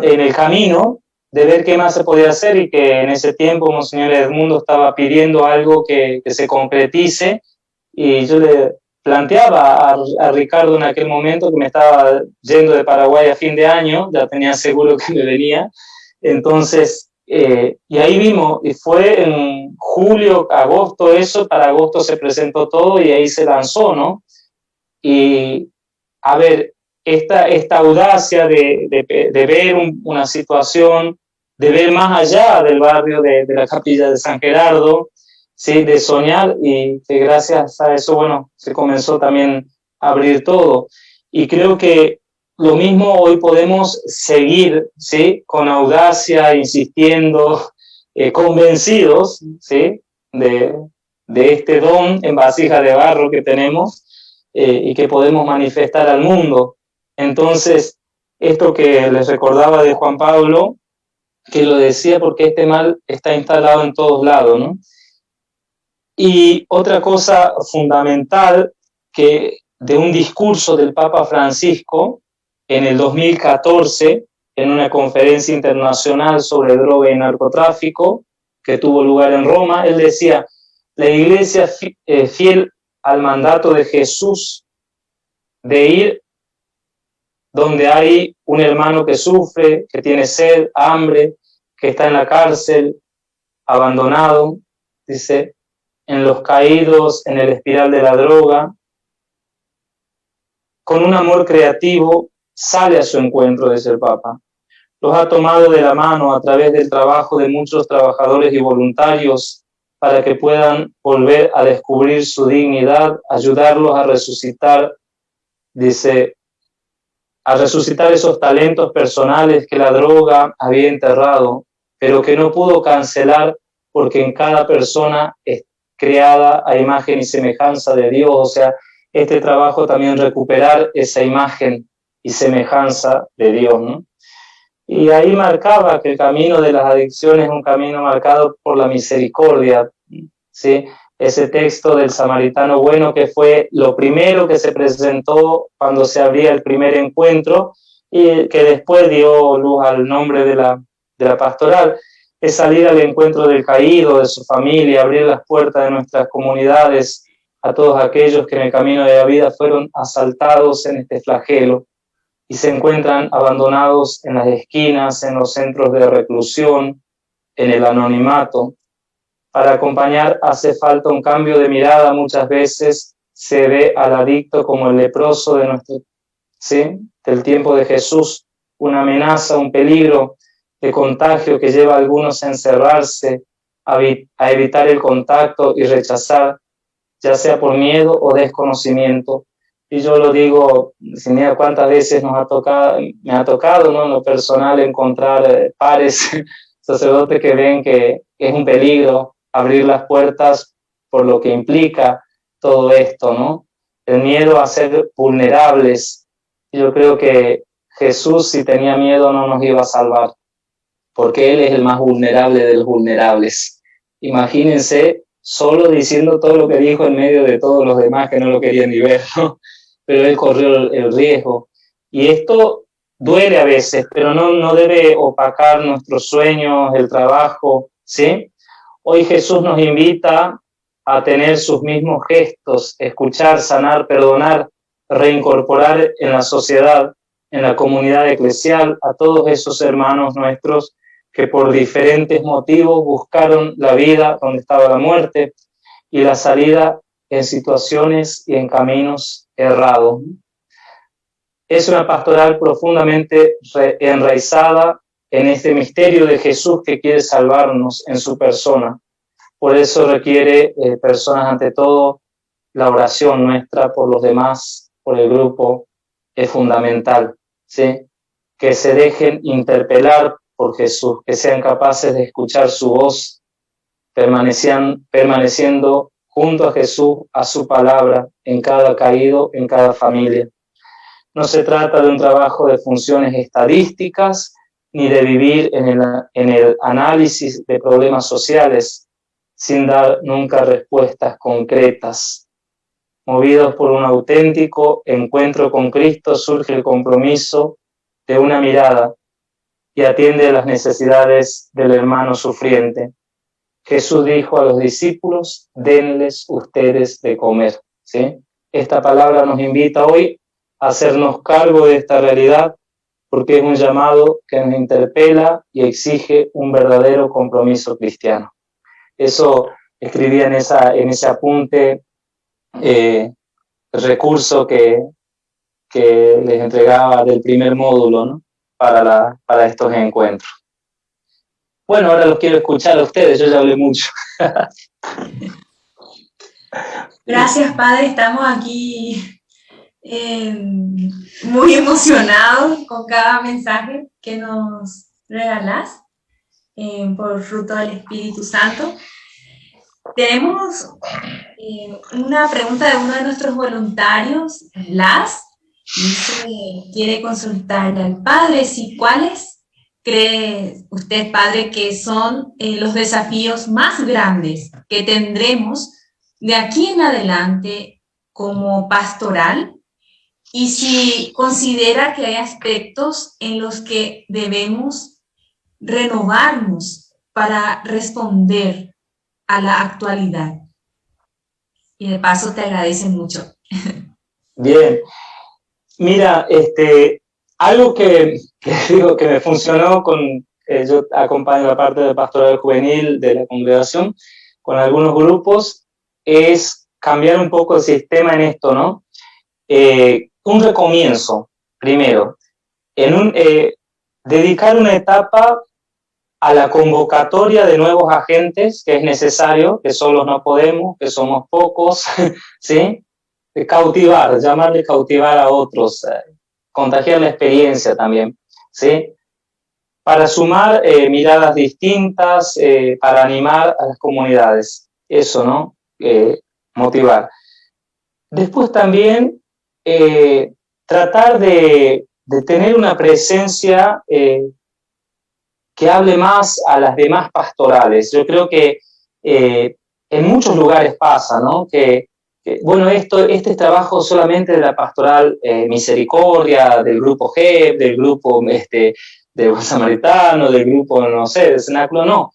en el camino, de ver qué más se podía hacer, y que en ese tiempo Monseñor Edmundo estaba pidiendo algo que se concretice, y yo le planteaba a Ricardo en aquel momento que me estaba yendo de Paraguay a fin de año, ya tenía seguro que me venía, entonces, y ahí vimos, y fue en julio, agosto eso, para agosto se presentó todo y ahí se lanzó, ¿no? Y a ver, esta audacia de ver una situación, de ver más allá del barrio de la capilla de San Gerardo, ¿sí? De soñar, y que gracias a eso, bueno, se comenzó también a abrir todo. Y creo que lo mismo hoy podemos seguir, ¿sí? Con audacia, insistiendo, convencidos, ¿sí? de este don en vasija de barro que tenemos, y que podemos manifestar al mundo. Entonces, esto que les recordaba de Juan Pablo, que lo decía porque este mal está instalado en todos lados, ¿no? Y otra cosa fundamental, que de un discurso del Papa Francisco en el 2014, en una conferencia internacional sobre droga y narcotráfico que tuvo lugar en Roma, él decía: la Iglesia fiel al mandato de Jesús de ir donde hay un hermano que sufre, que tiene sed, hambre, que está en la cárcel, abandonado, dice, en los caídos, en el espiral de la droga, con un amor creativo, sale a su encuentro, dice el Papa. Los ha tomado de la mano a través del trabajo de muchos trabajadores y voluntarios para que puedan volver a descubrir su dignidad, ayudarlos a resucitar, dice, a resucitar esos talentos personales que la droga había enterrado, pero que no pudo cancelar, porque en cada persona es creada a imagen y semejanza de Dios. O sea, este trabajo también recuperar esa imagen y semejanza de Dios, ¿no? Y ahí marcaba que el camino de las adicciones es un camino marcado por la misericordia, ¿sí? Ese texto del Samaritano Bueno, que fue lo primero que se presentó cuando se abría el primer encuentro, y que después dio luz al nombre de la pastoral, es salir al encuentro del caído, de su familia, abrir las puertas de nuestras comunidades a todos aquellos que en el camino de la vida fueron asaltados en este flagelo y se encuentran abandonados en las esquinas, en los centros de reclusión, en el anonimato. Para acompañar hace falta un cambio de mirada. Muchas veces se ve al adicto como el leproso de ¿sí? del tiempo de Jesús, una amenaza, un peligro de contagio que lleva a algunos a encerrarse, a evitar el contacto y rechazar, ya sea por miedo o desconocimiento. Y yo lo digo, sin idea cuántas veces me ha tocado, ¿no? En lo personal, encontrar pares, sacerdotes que ven que es un peligro abrir las puertas por lo que implica todo esto, ¿no? El miedo a ser vulnerables. Yo creo que Jesús, si tenía miedo, no nos iba a salvar, porque Él es el más vulnerable de los vulnerables. Imagínense, solo diciendo todo lo que dijo en medio de todos los demás que no lo querían ni ver, ¿no? Pero Él corrió el riesgo. Y esto duele a veces, pero no debe opacar nuestros sueños, el trabajo, ¿sí? Hoy Jesús nos invita a tener sus mismos gestos, escuchar, sanar, perdonar, reincorporar en la sociedad, en la comunidad eclesial, a todos esos hermanos nuestros que por diferentes motivos buscaron la vida donde estaba la muerte y la salida en situaciones y en caminos errados. Es una pastoral profundamente enraizada en este misterio de Jesús que quiere salvarnos en su persona. Por eso requiere personas, ante todo, la oración nuestra por los demás, por el grupo, es fundamental, ¿sí? Que se dejen interpelar por Jesús, que sean capaces de escuchar su voz, permaneciendo junto a Jesús, a su palabra, en cada caído, en cada familia. No se trata de un trabajo de funciones estadísticas, ni de vivir en el análisis de problemas sociales, sin dar nunca respuestas concretas. Movidos por un auténtico encuentro con Cristo, surge el compromiso de una mirada y atiende las necesidades del hermano sufriente. Jesús dijo a los discípulos: denles ustedes de comer, ¿sí? Esta palabra nos invita hoy a hacernos cargo de esta realidad, porque es un llamado que nos interpela y exige un verdadero compromiso cristiano. Eso escribía en ese apunte, el recurso que les entregaba del primer módulo, ¿no? para estos encuentros. Bueno, ahora los quiero escuchar a ustedes, yo ya hablé mucho. Gracias, Padre, estamos aquí muy emocionados con cada mensaje que nos regalás por fruto del Espíritu Santo. Tenemos una pregunta de uno de nuestros voluntarios, Las. Dice, quiere consultarle al Padre si cuáles cree usted, Padre, que son los desafíos más grandes que tendremos de aquí en adelante como pastoral, y si considera que hay aspectos en los que debemos renovarnos para responder a la actualidad. Y de paso te agradecen mucho. Bien. Mira, algo que digo que me funcionó yo acompaño la parte de pastoral juvenil de la congregación con algunos grupos, es cambiar un poco el sistema en esto, ¿no? Un recomienzo, primero, dedicar una etapa a la convocatoria de nuevos agentes, que es necesario, que solos no podemos, que somos pocos, ¿sí? Llamarle cautivar a otros, contagiar la experiencia también, ¿sí? Para sumar miradas distintas, para animar a las comunidades, eso, ¿no? Motivar. Después también tratar de tener una presencia que hable más a las demás pastorales. Yo creo que en muchos lugares pasa, ¿no? Bueno, este es trabajo solamente de la pastoral Misericordia, del grupo GEP, del grupo de Buen Samaritano, del grupo, no sé, del Cenáculo, no.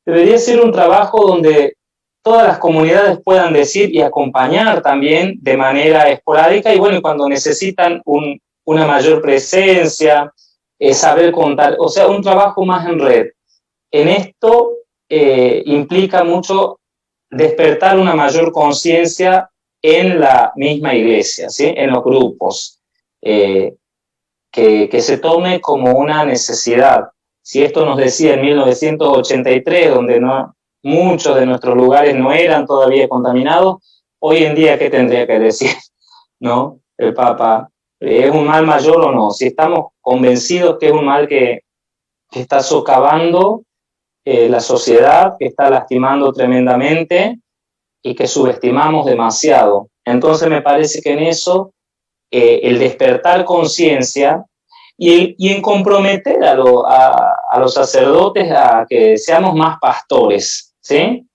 Debería ser un trabajo donde todas las comunidades puedan decir y acompañar también de manera esporádica, y bueno, cuando necesitan una mayor presencia, saber contar, o sea, un trabajo más en red. En esto implica mucho despertar una mayor conciencia en la misma iglesia, ¿sí? En los grupos, que se tome como una necesidad. Si esto nos decía en 1983, donde muchos de nuestros lugares no eran todavía contaminados, hoy en día, ¿qué tendría que decir? ¿No? El Papa, ¿es un mal mayor o no? Si estamos convencidos que es un mal que está socavando la sociedad, que está lastimando tremendamente y que subestimamos demasiado. Entonces me parece que en eso el despertar conciencia y en comprometer a los sacerdotes a que seamos más pastores, ¿sí?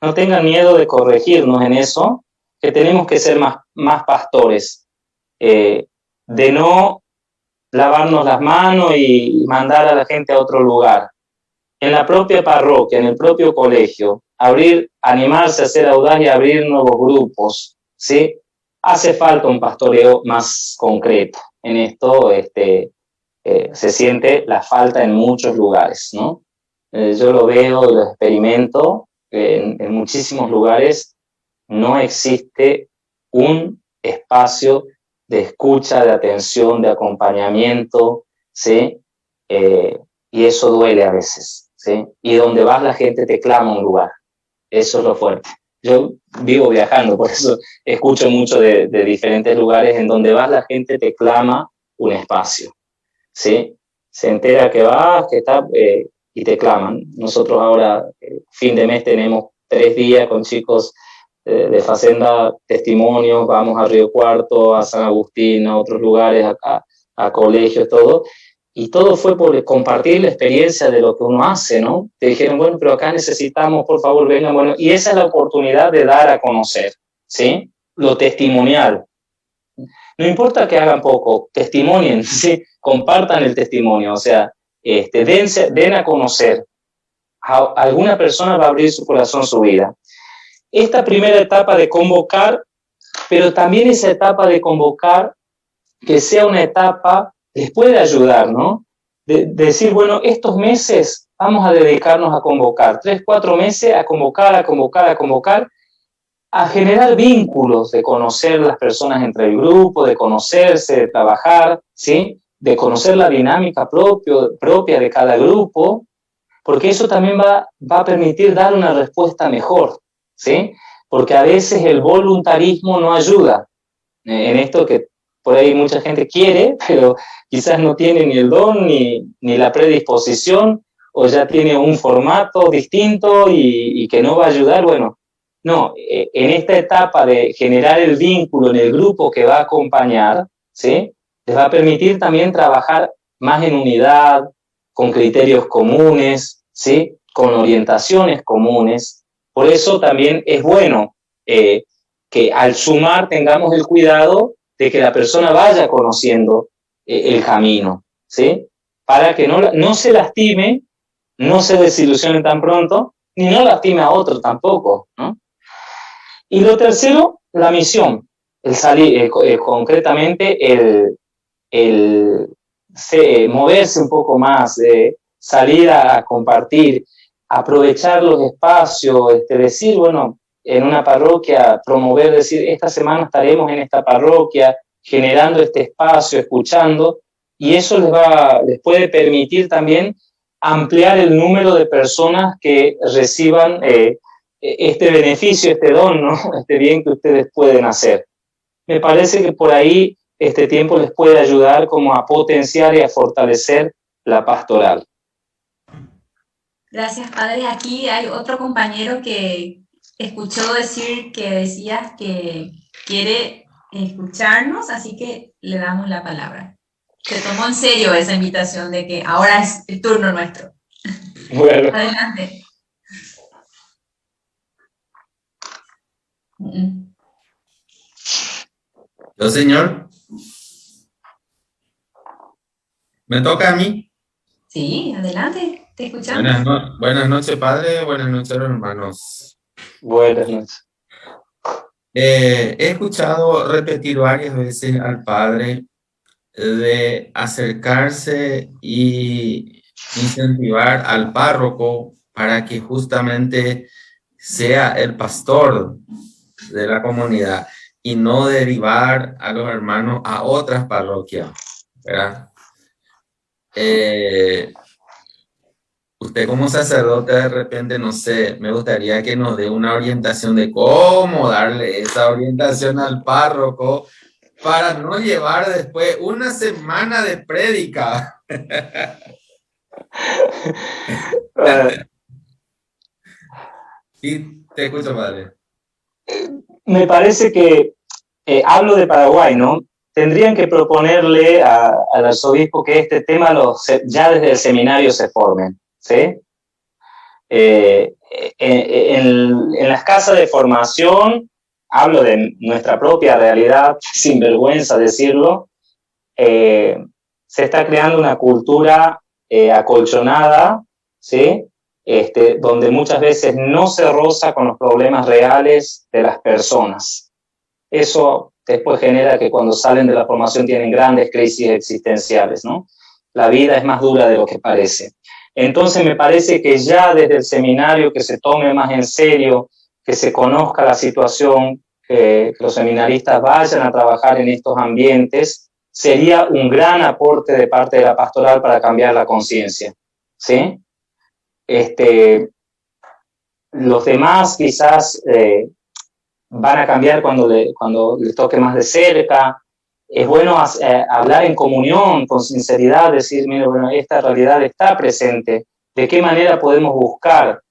No tengan miedo de corregirnos en eso, que tenemos que ser más pastores, de no lavarnos las manos y mandar a la gente a otro lugar. En la propia parroquia, en el propio colegio, animarse a ser audaz y abrir nuevos grupos, ¿sí? Hace falta un pastoreo más concreto en esto, se siente la falta en muchos lugares, ¿no? Yo lo veo y lo experimento en muchísimos lugares. No existe un espacio de escucha, de atención, de acompañamiento, ¿sí? Y eso duele a veces, ¿sí? Y donde vas la gente te clama un lugar. Eso es lo fuerte. Yo vivo viajando, por eso escucho mucho de diferentes lugares. En donde vas la gente te clama un espacio, ¿sí? Se entera que vas, que está, y te claman. Nosotros ahora, fin de mes, tenemos 3 días con chicos de Facenda, testimonios, vamos a Río Cuarto, a San Agustín, a otros lugares, a colegios, todo. Y todo fue por compartir la experiencia de lo que uno hace, ¿no? Te dijeron, bueno, pero acá necesitamos, por favor, vengan, bueno. Y esa es la oportunidad de dar a conocer, ¿sí? Lo testimonial. No importa que hagan poco, testimonien, ¿sí? Compartan el testimonio, o sea, den a conocer. Alguna persona va a abrir su corazón, su vida. Esta primera etapa de convocar, pero también esa etapa de convocar que sea una etapa les puede ayudar, ¿no? De decir, bueno, estos meses vamos a dedicarnos a convocar, 3, 4 meses a convocar, a generar vínculos, de conocer las personas entre el grupo, de conocerse, de trabajar, ¿sí? De conocer la dinámica propia de cada grupo, porque eso también va a permitir dar una respuesta mejor, ¿sí? Porque a veces el voluntarismo no ayuda en esto, que por ahí mucha gente quiere, pero quizás no tiene ni el don ni la predisposición, o ya tiene un formato distinto y que no va a ayudar. Bueno, no, en esta etapa de generar el vínculo en el grupo que va a acompañar, ¿sí? Les va a permitir también trabajar más en unidad, con criterios comunes, ¿sí? Con orientaciones comunes. Por eso también es bueno que al sumar tengamos el cuidado de que la persona vaya conociendo el camino, ¿sí? Para que no se lastime, no se desilusione tan pronto, ni no lastime a otro tampoco, ¿no? Y lo tercero, la misión, el salir, concretamente el moverse un poco más, salir a compartir, aprovechar los espacios, decir, bueno, en una parroquia, promover, decir, esta semana estaremos en esta parroquia, generando este espacio, escuchando, y eso les puede permitir también ampliar el número de personas que reciban este beneficio, este don, ¿no? Este bien que ustedes pueden hacer. Me parece que por ahí este tiempo les puede ayudar como a potenciar y a fortalecer la pastoral. Gracias, padre. Aquí hay otro compañero que escuchó decir que decías que quiere escucharnos, así que le damos la palabra. Se tomó en serio esa invitación de que ahora es el turno nuestro. Bueno. Adelante. ¿Yo, señor? ¿Me toca a mí? Sí, adelante, te escuchamos. Buenas noches, padre. Buenas noches, hermanos. Buenas noches. He escuchado repetir varias veces al padre de acercarse y incentivar al párroco para que justamente sea el pastor de la comunidad y no derivar a los hermanos a otras parroquias, ¿verdad? Usted como sacerdote de repente, no sé, me gustaría que nos dé una orientación de cómo darle esa orientación al párroco para no llevar después una semana de prédica. Sí, te escucho, padre. Me parece que, hablo de Paraguay, ¿no? Tendrían que proponerle al arzobispo que este tema ya desde el seminario se formen, ¿sí? En las casas de formación, hablo de nuestra propia realidad, sin vergüenza decirlo, se está creando una cultura acolchonada, ¿sí? Donde muchas veces no se roza con los problemas reales de las personas. Eso después genera que cuando salen de la formación tienen grandes crisis existenciales, ¿no? la vida es más dura de lo que parece. Entonces me parece que ya desde el seminario que se tome más en serio, que se conozca la situación, que los seminaristas vayan a trabajar en estos ambientes, sería un gran aporte de parte de la pastoral para cambiar la conciencia, ¿sí? Los demás quizás van a cambiar cuando les toque más de cerca. Es bueno hablar en comunión, con sinceridad, decir, mira, bueno, esta realidad está presente. ¿De qué manera podemos buscar?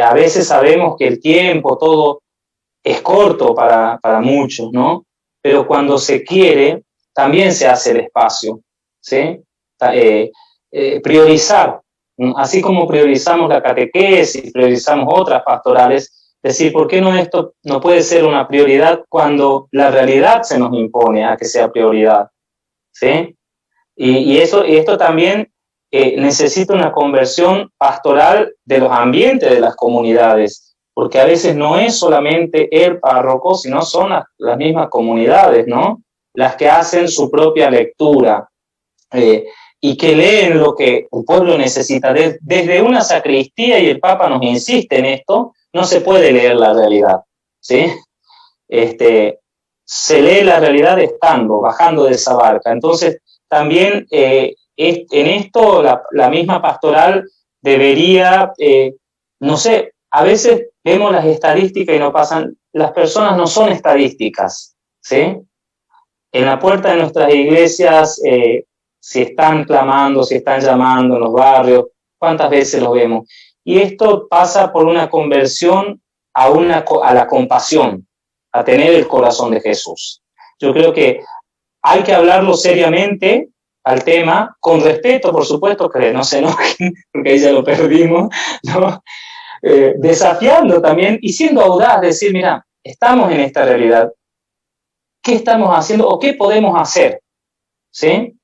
A veces sabemos que el tiempo, todo es corto para muchos, ¿no? Pero cuando se quiere, también se hace el espacio, ¿sí? Priorizar, así como priorizamos la catequesis, priorizamos otras pastorales, decir, ¿por qué no esto no puede ser una prioridad cuando la realidad se nos impone a que sea prioridad? ¿Sí? Y esto también necesita una conversión pastoral de los ambientes de las comunidades, porque a veces no es solamente el párroco, sino son las mismas comunidades, ¿no? Las que hacen su propia lectura y que leen lo que el pueblo necesita. Desde una sacristía, y el Papa nos insiste en esto, no se puede leer la realidad, ¿sí? Se lee la realidad bajando de esa barca. Entonces, también en esto la misma pastoral debería, no sé, a veces vemos las estadísticas y no pasan, las personas no son estadísticas, ¿sí? En la puerta de nuestras iglesias, si están clamando, si están llamando en los barrios, ¿cuántas veces lo vemos? Y esto pasa por una conversión a la compasión, a tener el corazón de Jesús. Yo creo que hay que hablarlo seriamente al tema, con respeto, por supuesto, que no se enojen, porque ahí ya lo perdimos, ¿no? Desafiando también y siendo audaz, decir, mira, estamos en esta realidad, ¿qué estamos haciendo o qué podemos hacer? ¿Sí?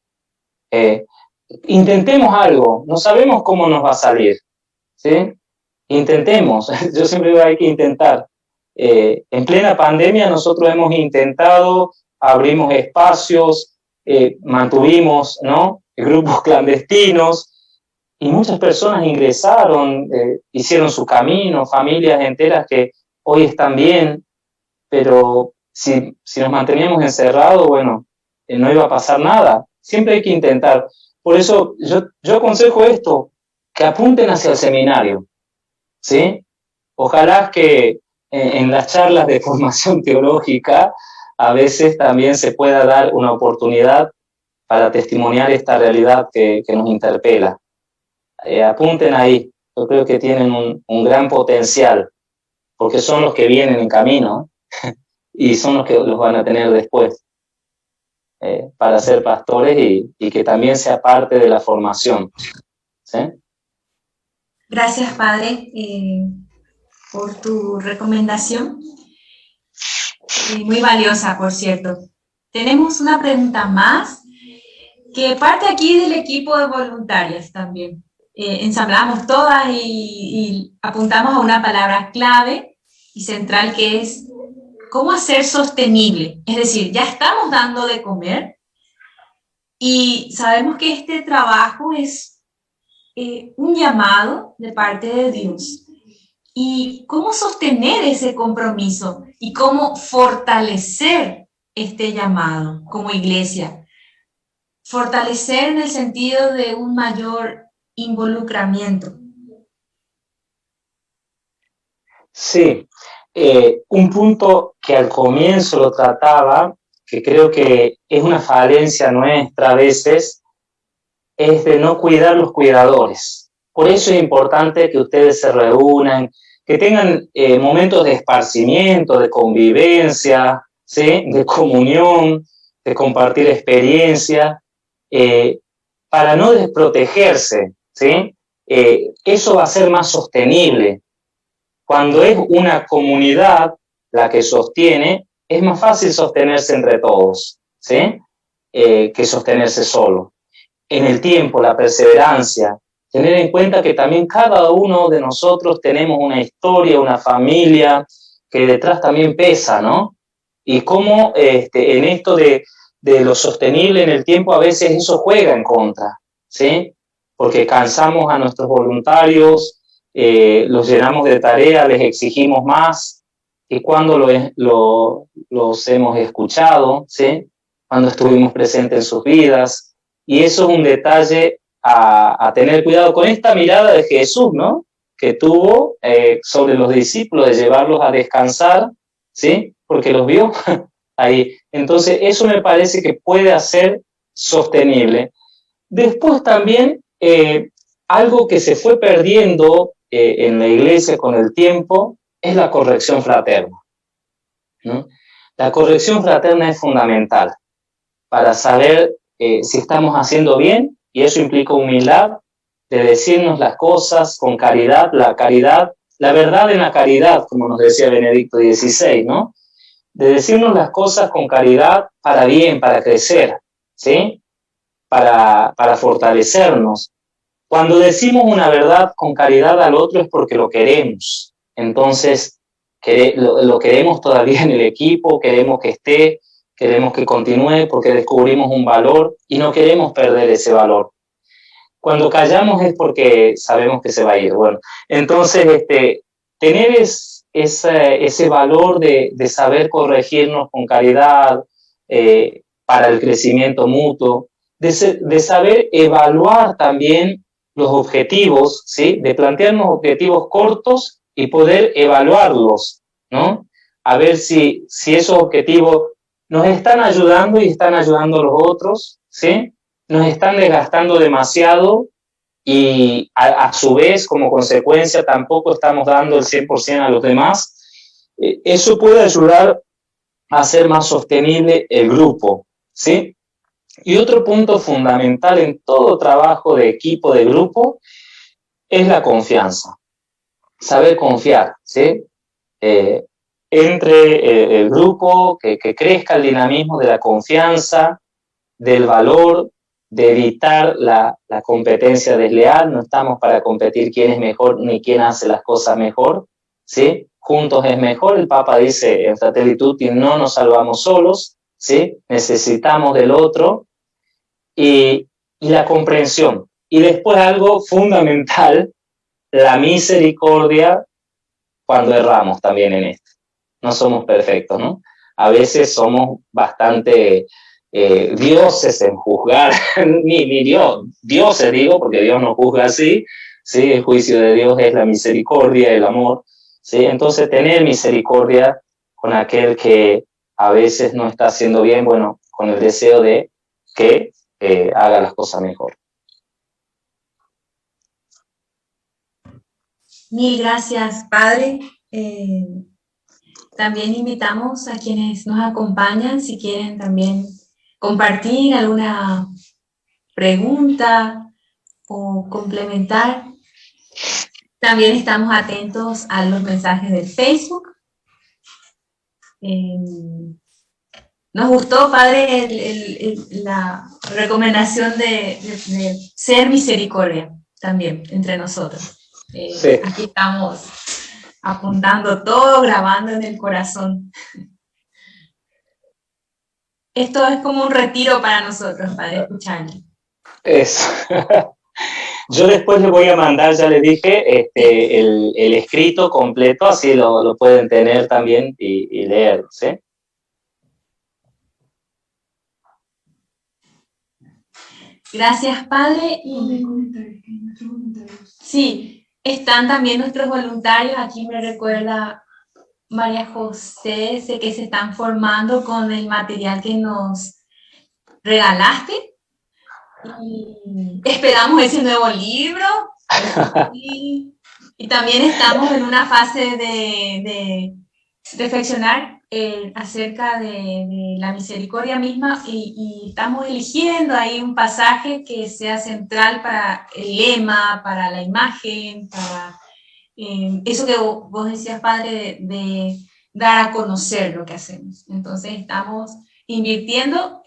Intentemos algo, no sabemos cómo nos va a salir, ¿sí? Intentemos, yo siempre digo hay que intentar. En plena pandemia nosotros hemos intentado, abrimos espacios, mantuvimos, ¿no?, grupos clandestinos, y muchas personas ingresaron, hicieron su camino, familias enteras que hoy están bien, pero si nos manteníamos encerrados, bueno, no iba a pasar nada. Siempre hay que intentar. Por eso yo aconsejo esto, que apunten hacia el seminario, ¿sí? Ojalá que en las charlas de formación teológica a veces también se pueda dar una oportunidad para testimoniar esta realidad que nos interpela. Apunten ahí, yo creo que tienen un gran potencial, porque son los que vienen en camino y son los que los van a tener después para ser pastores y que también sea parte de la formación, ¿sí? Gracias, Padre, por tu recomendación. Muy valiosa, por cierto. Tenemos una pregunta más que parte aquí del equipo de voluntarias también. Ensamblamos todas y apuntamos a una palabra clave y central que es ¿cómo hacer sostenible? Es decir, ya estamos dando de comer y sabemos que este trabajo es un llamado de parte de Dios. ¿Y cómo sostener ese compromiso? ¿Y cómo fortalecer este llamado como iglesia? Fortalecer en el sentido de un mayor involucramiento. Sí, un punto que al comienzo lo trataba, que creo que es una falencia nuestra a veces, es de no cuidar los cuidadores. Por eso es importante que ustedes se reúnan, que tengan momentos de esparcimiento, de convivencia, ¿sí?, de comunión, de compartir experiencia, para no desprotegerse, ¿sí? Eso va a ser más sostenible. Cuando es una comunidad la que sostiene, es más fácil sostenerse entre todos, ¿sí?, que sostenerse solo. En el tiempo, la perseverancia, tener en cuenta que también cada uno de nosotros tenemos una historia, una familia, que detrás también pesa, ¿no? Y cómo en esto de lo sostenible en el tiempo a veces eso juega en contra. ¿sí? Porque cansamos a nuestros voluntarios, los llenamos de tarea, les exigimos más, y cuando los hemos escuchado, ¿sí? Cuando estuvimos presentes en sus vidas, y eso es un detalle a tener cuidado con esta mirada de Jesús, ¿no? Que tuvo sobre los discípulos, de llevarlos a descansar, ¿sí? Porque los vio ahí. Entonces, eso me parece que puede ser sostenible. Después también, algo que se fue perdiendo en la iglesia con el tiempo es la corrección fraterna, ¿no? La corrección fraterna es fundamental para saber si estamos haciendo bien, y eso implica humildad, de decirnos las cosas con caridad, la verdad en la caridad, como nos decía Benedicto XVI, ¿no? De decirnos las cosas con caridad para bien, para crecer, ¿sí? Para fortalecernos. Cuando decimos una verdad con caridad al otro es porque lo queremos. Entonces, lo queremos todavía en el equipo, queremos que esté, queremos que continúe porque descubrimos un valor y no queremos perder ese valor. Cuando callamos es porque sabemos que se va a ir. Bueno, entonces, tener ese valor de saber corregirnos con caridad para el crecimiento mutuo, de saber evaluar también los objetivos, ¿sí? De plantearnos objetivos cortos y poder evaluarlos, ¿no? A ver si esos objetivos nos están ayudando y están ayudando a los otros, ¿sí? Nos están desgastando demasiado y a su vez, como consecuencia, tampoco estamos dando el 100% a los demás. Eso puede ayudar a hacer más sostenible el grupo, ¿sí? Y otro punto fundamental en todo trabajo de equipo, de grupo, es la confianza. Saber confiar, ¿sí? Entre el grupo, que crezca el dinamismo de la confianza, del valor, de evitar la competencia desleal. No estamos para competir quién es mejor ni quién hace las cosas mejor, ¿sí? Juntos es mejor. El Papa dice en Fratelli Tutti, no nos salvamos solos, ¿sí? Necesitamos del otro. Y la comprensión. Y después algo fundamental, la misericordia cuando erramos también en esto. No somos perfectos, ¿no? A veces somos bastante dioses en juzgar, ni dioses digo, porque Dios no juzga así, ¿sí? El juicio de Dios es la misericordia, el amor, ¿sí? Entonces tener misericordia con aquel que a veces no está haciendo bien, bueno, con el deseo de que haga las cosas mejor. Mil gracias, Padre. También invitamos a quienes nos acompañan, si quieren también compartir alguna pregunta o complementar. También estamos atentos a los mensajes del Facebook. Nos gustó, Padre, la recomendación de ser misericordia también entre nosotros. Sí. Aquí estamos apuntando todo, grabando en el corazón. Esto es como un retiro para nosotros, Padre, escucharlo. Eso. Yo después le voy a mandar, ya le dije, el escrito completo, así lo pueden tener también y leer, ¿sí? Gracias, Padre. Sí, están también nuestros voluntarios. Aquí me recuerda María José, sé que se están formando con el material que nos regalaste. Y esperamos ese nuevo libro. Y también estamos en una fase de reflexionar acerca de la misericordia misma y estamos eligiendo ahí un pasaje que sea central para el lema, para la imagen, para eso que vos decías, Padre, de dar a conocer lo que hacemos. Entonces estamos invirtiendo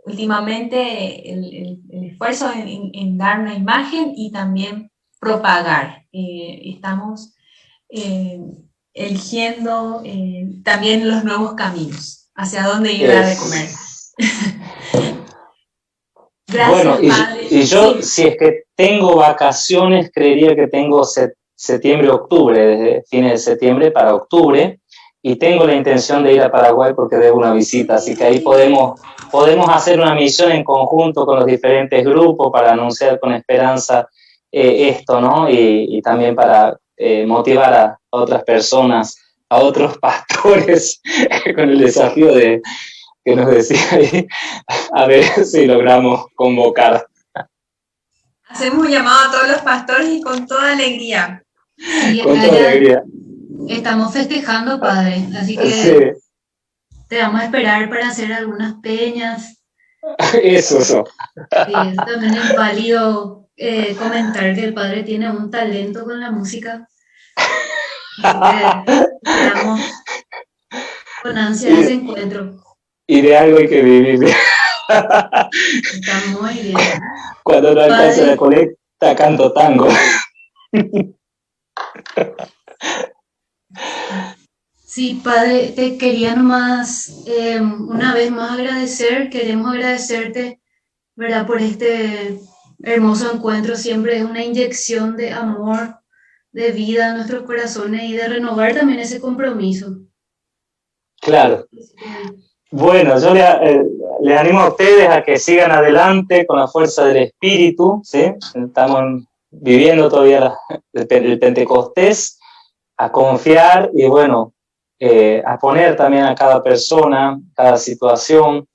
últimamente el esfuerzo en dar una imagen y también propagar. Estamos eligiendo también los nuevos caminos, hacia dónde ir a de comer. Gracias, Bueno, padre. y yo, Sí. si es que tengo vacaciones, creería que tengo septiembre, octubre, desde fines de septiembre para octubre, y tengo la intención de ir a Paraguay porque debo una visita, así que ahí podemos hacer una misión en conjunto con los diferentes grupos para anunciar con esperanza esto, ¿no? Y también para motivar a otras personas, a otros pastores, con el desafío de que nos decía ahí, a ver si logramos convocar. Hacemos un llamado a todos los pastores y con toda alegría. Sí, Con acá toda ya alegría. estamos festejando, padre, así que Sí, te vamos a esperar para hacer algunas peñas. eso. Sí, eso también es válido comentar que el padre tiene un talento con la música. Así que esperamos con ansia ese Y, encuentro. y de algo hay que vivir. Está muy bien. Cuando no alcanza la Padre, colecta, canto tango. sí, padre, te quería nomás una vez más agradecer, queremos agradecerte, ¿verdad? Por este hermoso encuentro, siempre es una inyección de amor, de vida a nuestros corazones y de renovar también ese compromiso. Claro. Bueno, yo les animo a ustedes a que sigan adelante con la fuerza del Espíritu, ¿sí? Estamos viviendo todavía el Pentecostés, a confiar y bueno, a poner también a cada persona, cada situación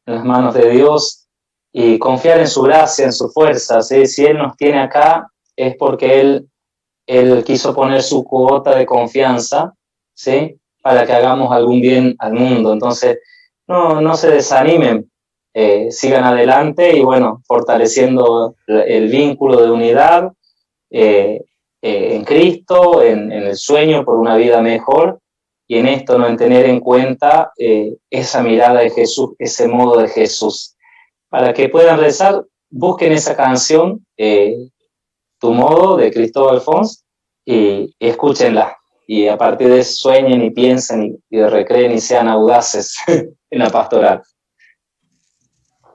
en las manos de Dios y confiar en su gracia, en su fuerza, ¿sí? Si Él nos tiene acá es porque Él quiso poner su cuota de confianza, ¿sí? Para que hagamos algún bien al mundo. Entonces, no se desanimen, sigan adelante y bueno, fortaleciendo el vínculo de unidad en Cristo, en el sueño por una vida mejor y en esto no en tener en cuenta esa mirada de Jesús, ese modo de Jesús. Para que puedan rezar, busquen esa canción, Tu Modo, de Cristóbal Fons, y escúchenla. Y a partir de eso sueñen y piensen y recreen y sean audaces en la pastoral.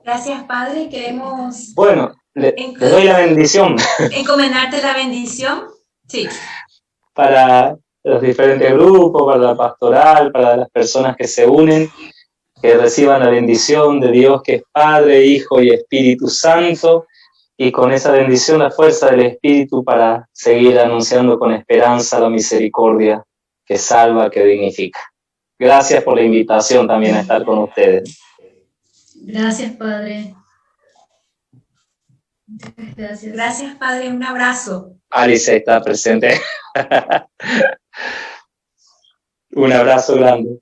Gracias, padre. Queremos Bueno, les doy la bendición encomendarte la bendición. Sí. para los diferentes grupos, para la pastoral, para las personas que se unen, que reciban la bendición de Dios que es Padre, Hijo y Espíritu Santo, y con esa bendición la fuerza del Espíritu para seguir anunciando con esperanza la misericordia que salva, que dignifica. Gracias por la invitación también a estar con ustedes. gracias, padre. Gracias. Gracias, padre. Un abrazo. Alice está presente. Un abrazo grande.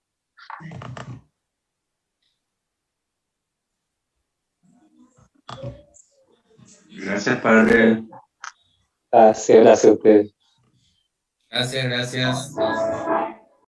Gracias, padre. Gracias a ustedes. Gracias.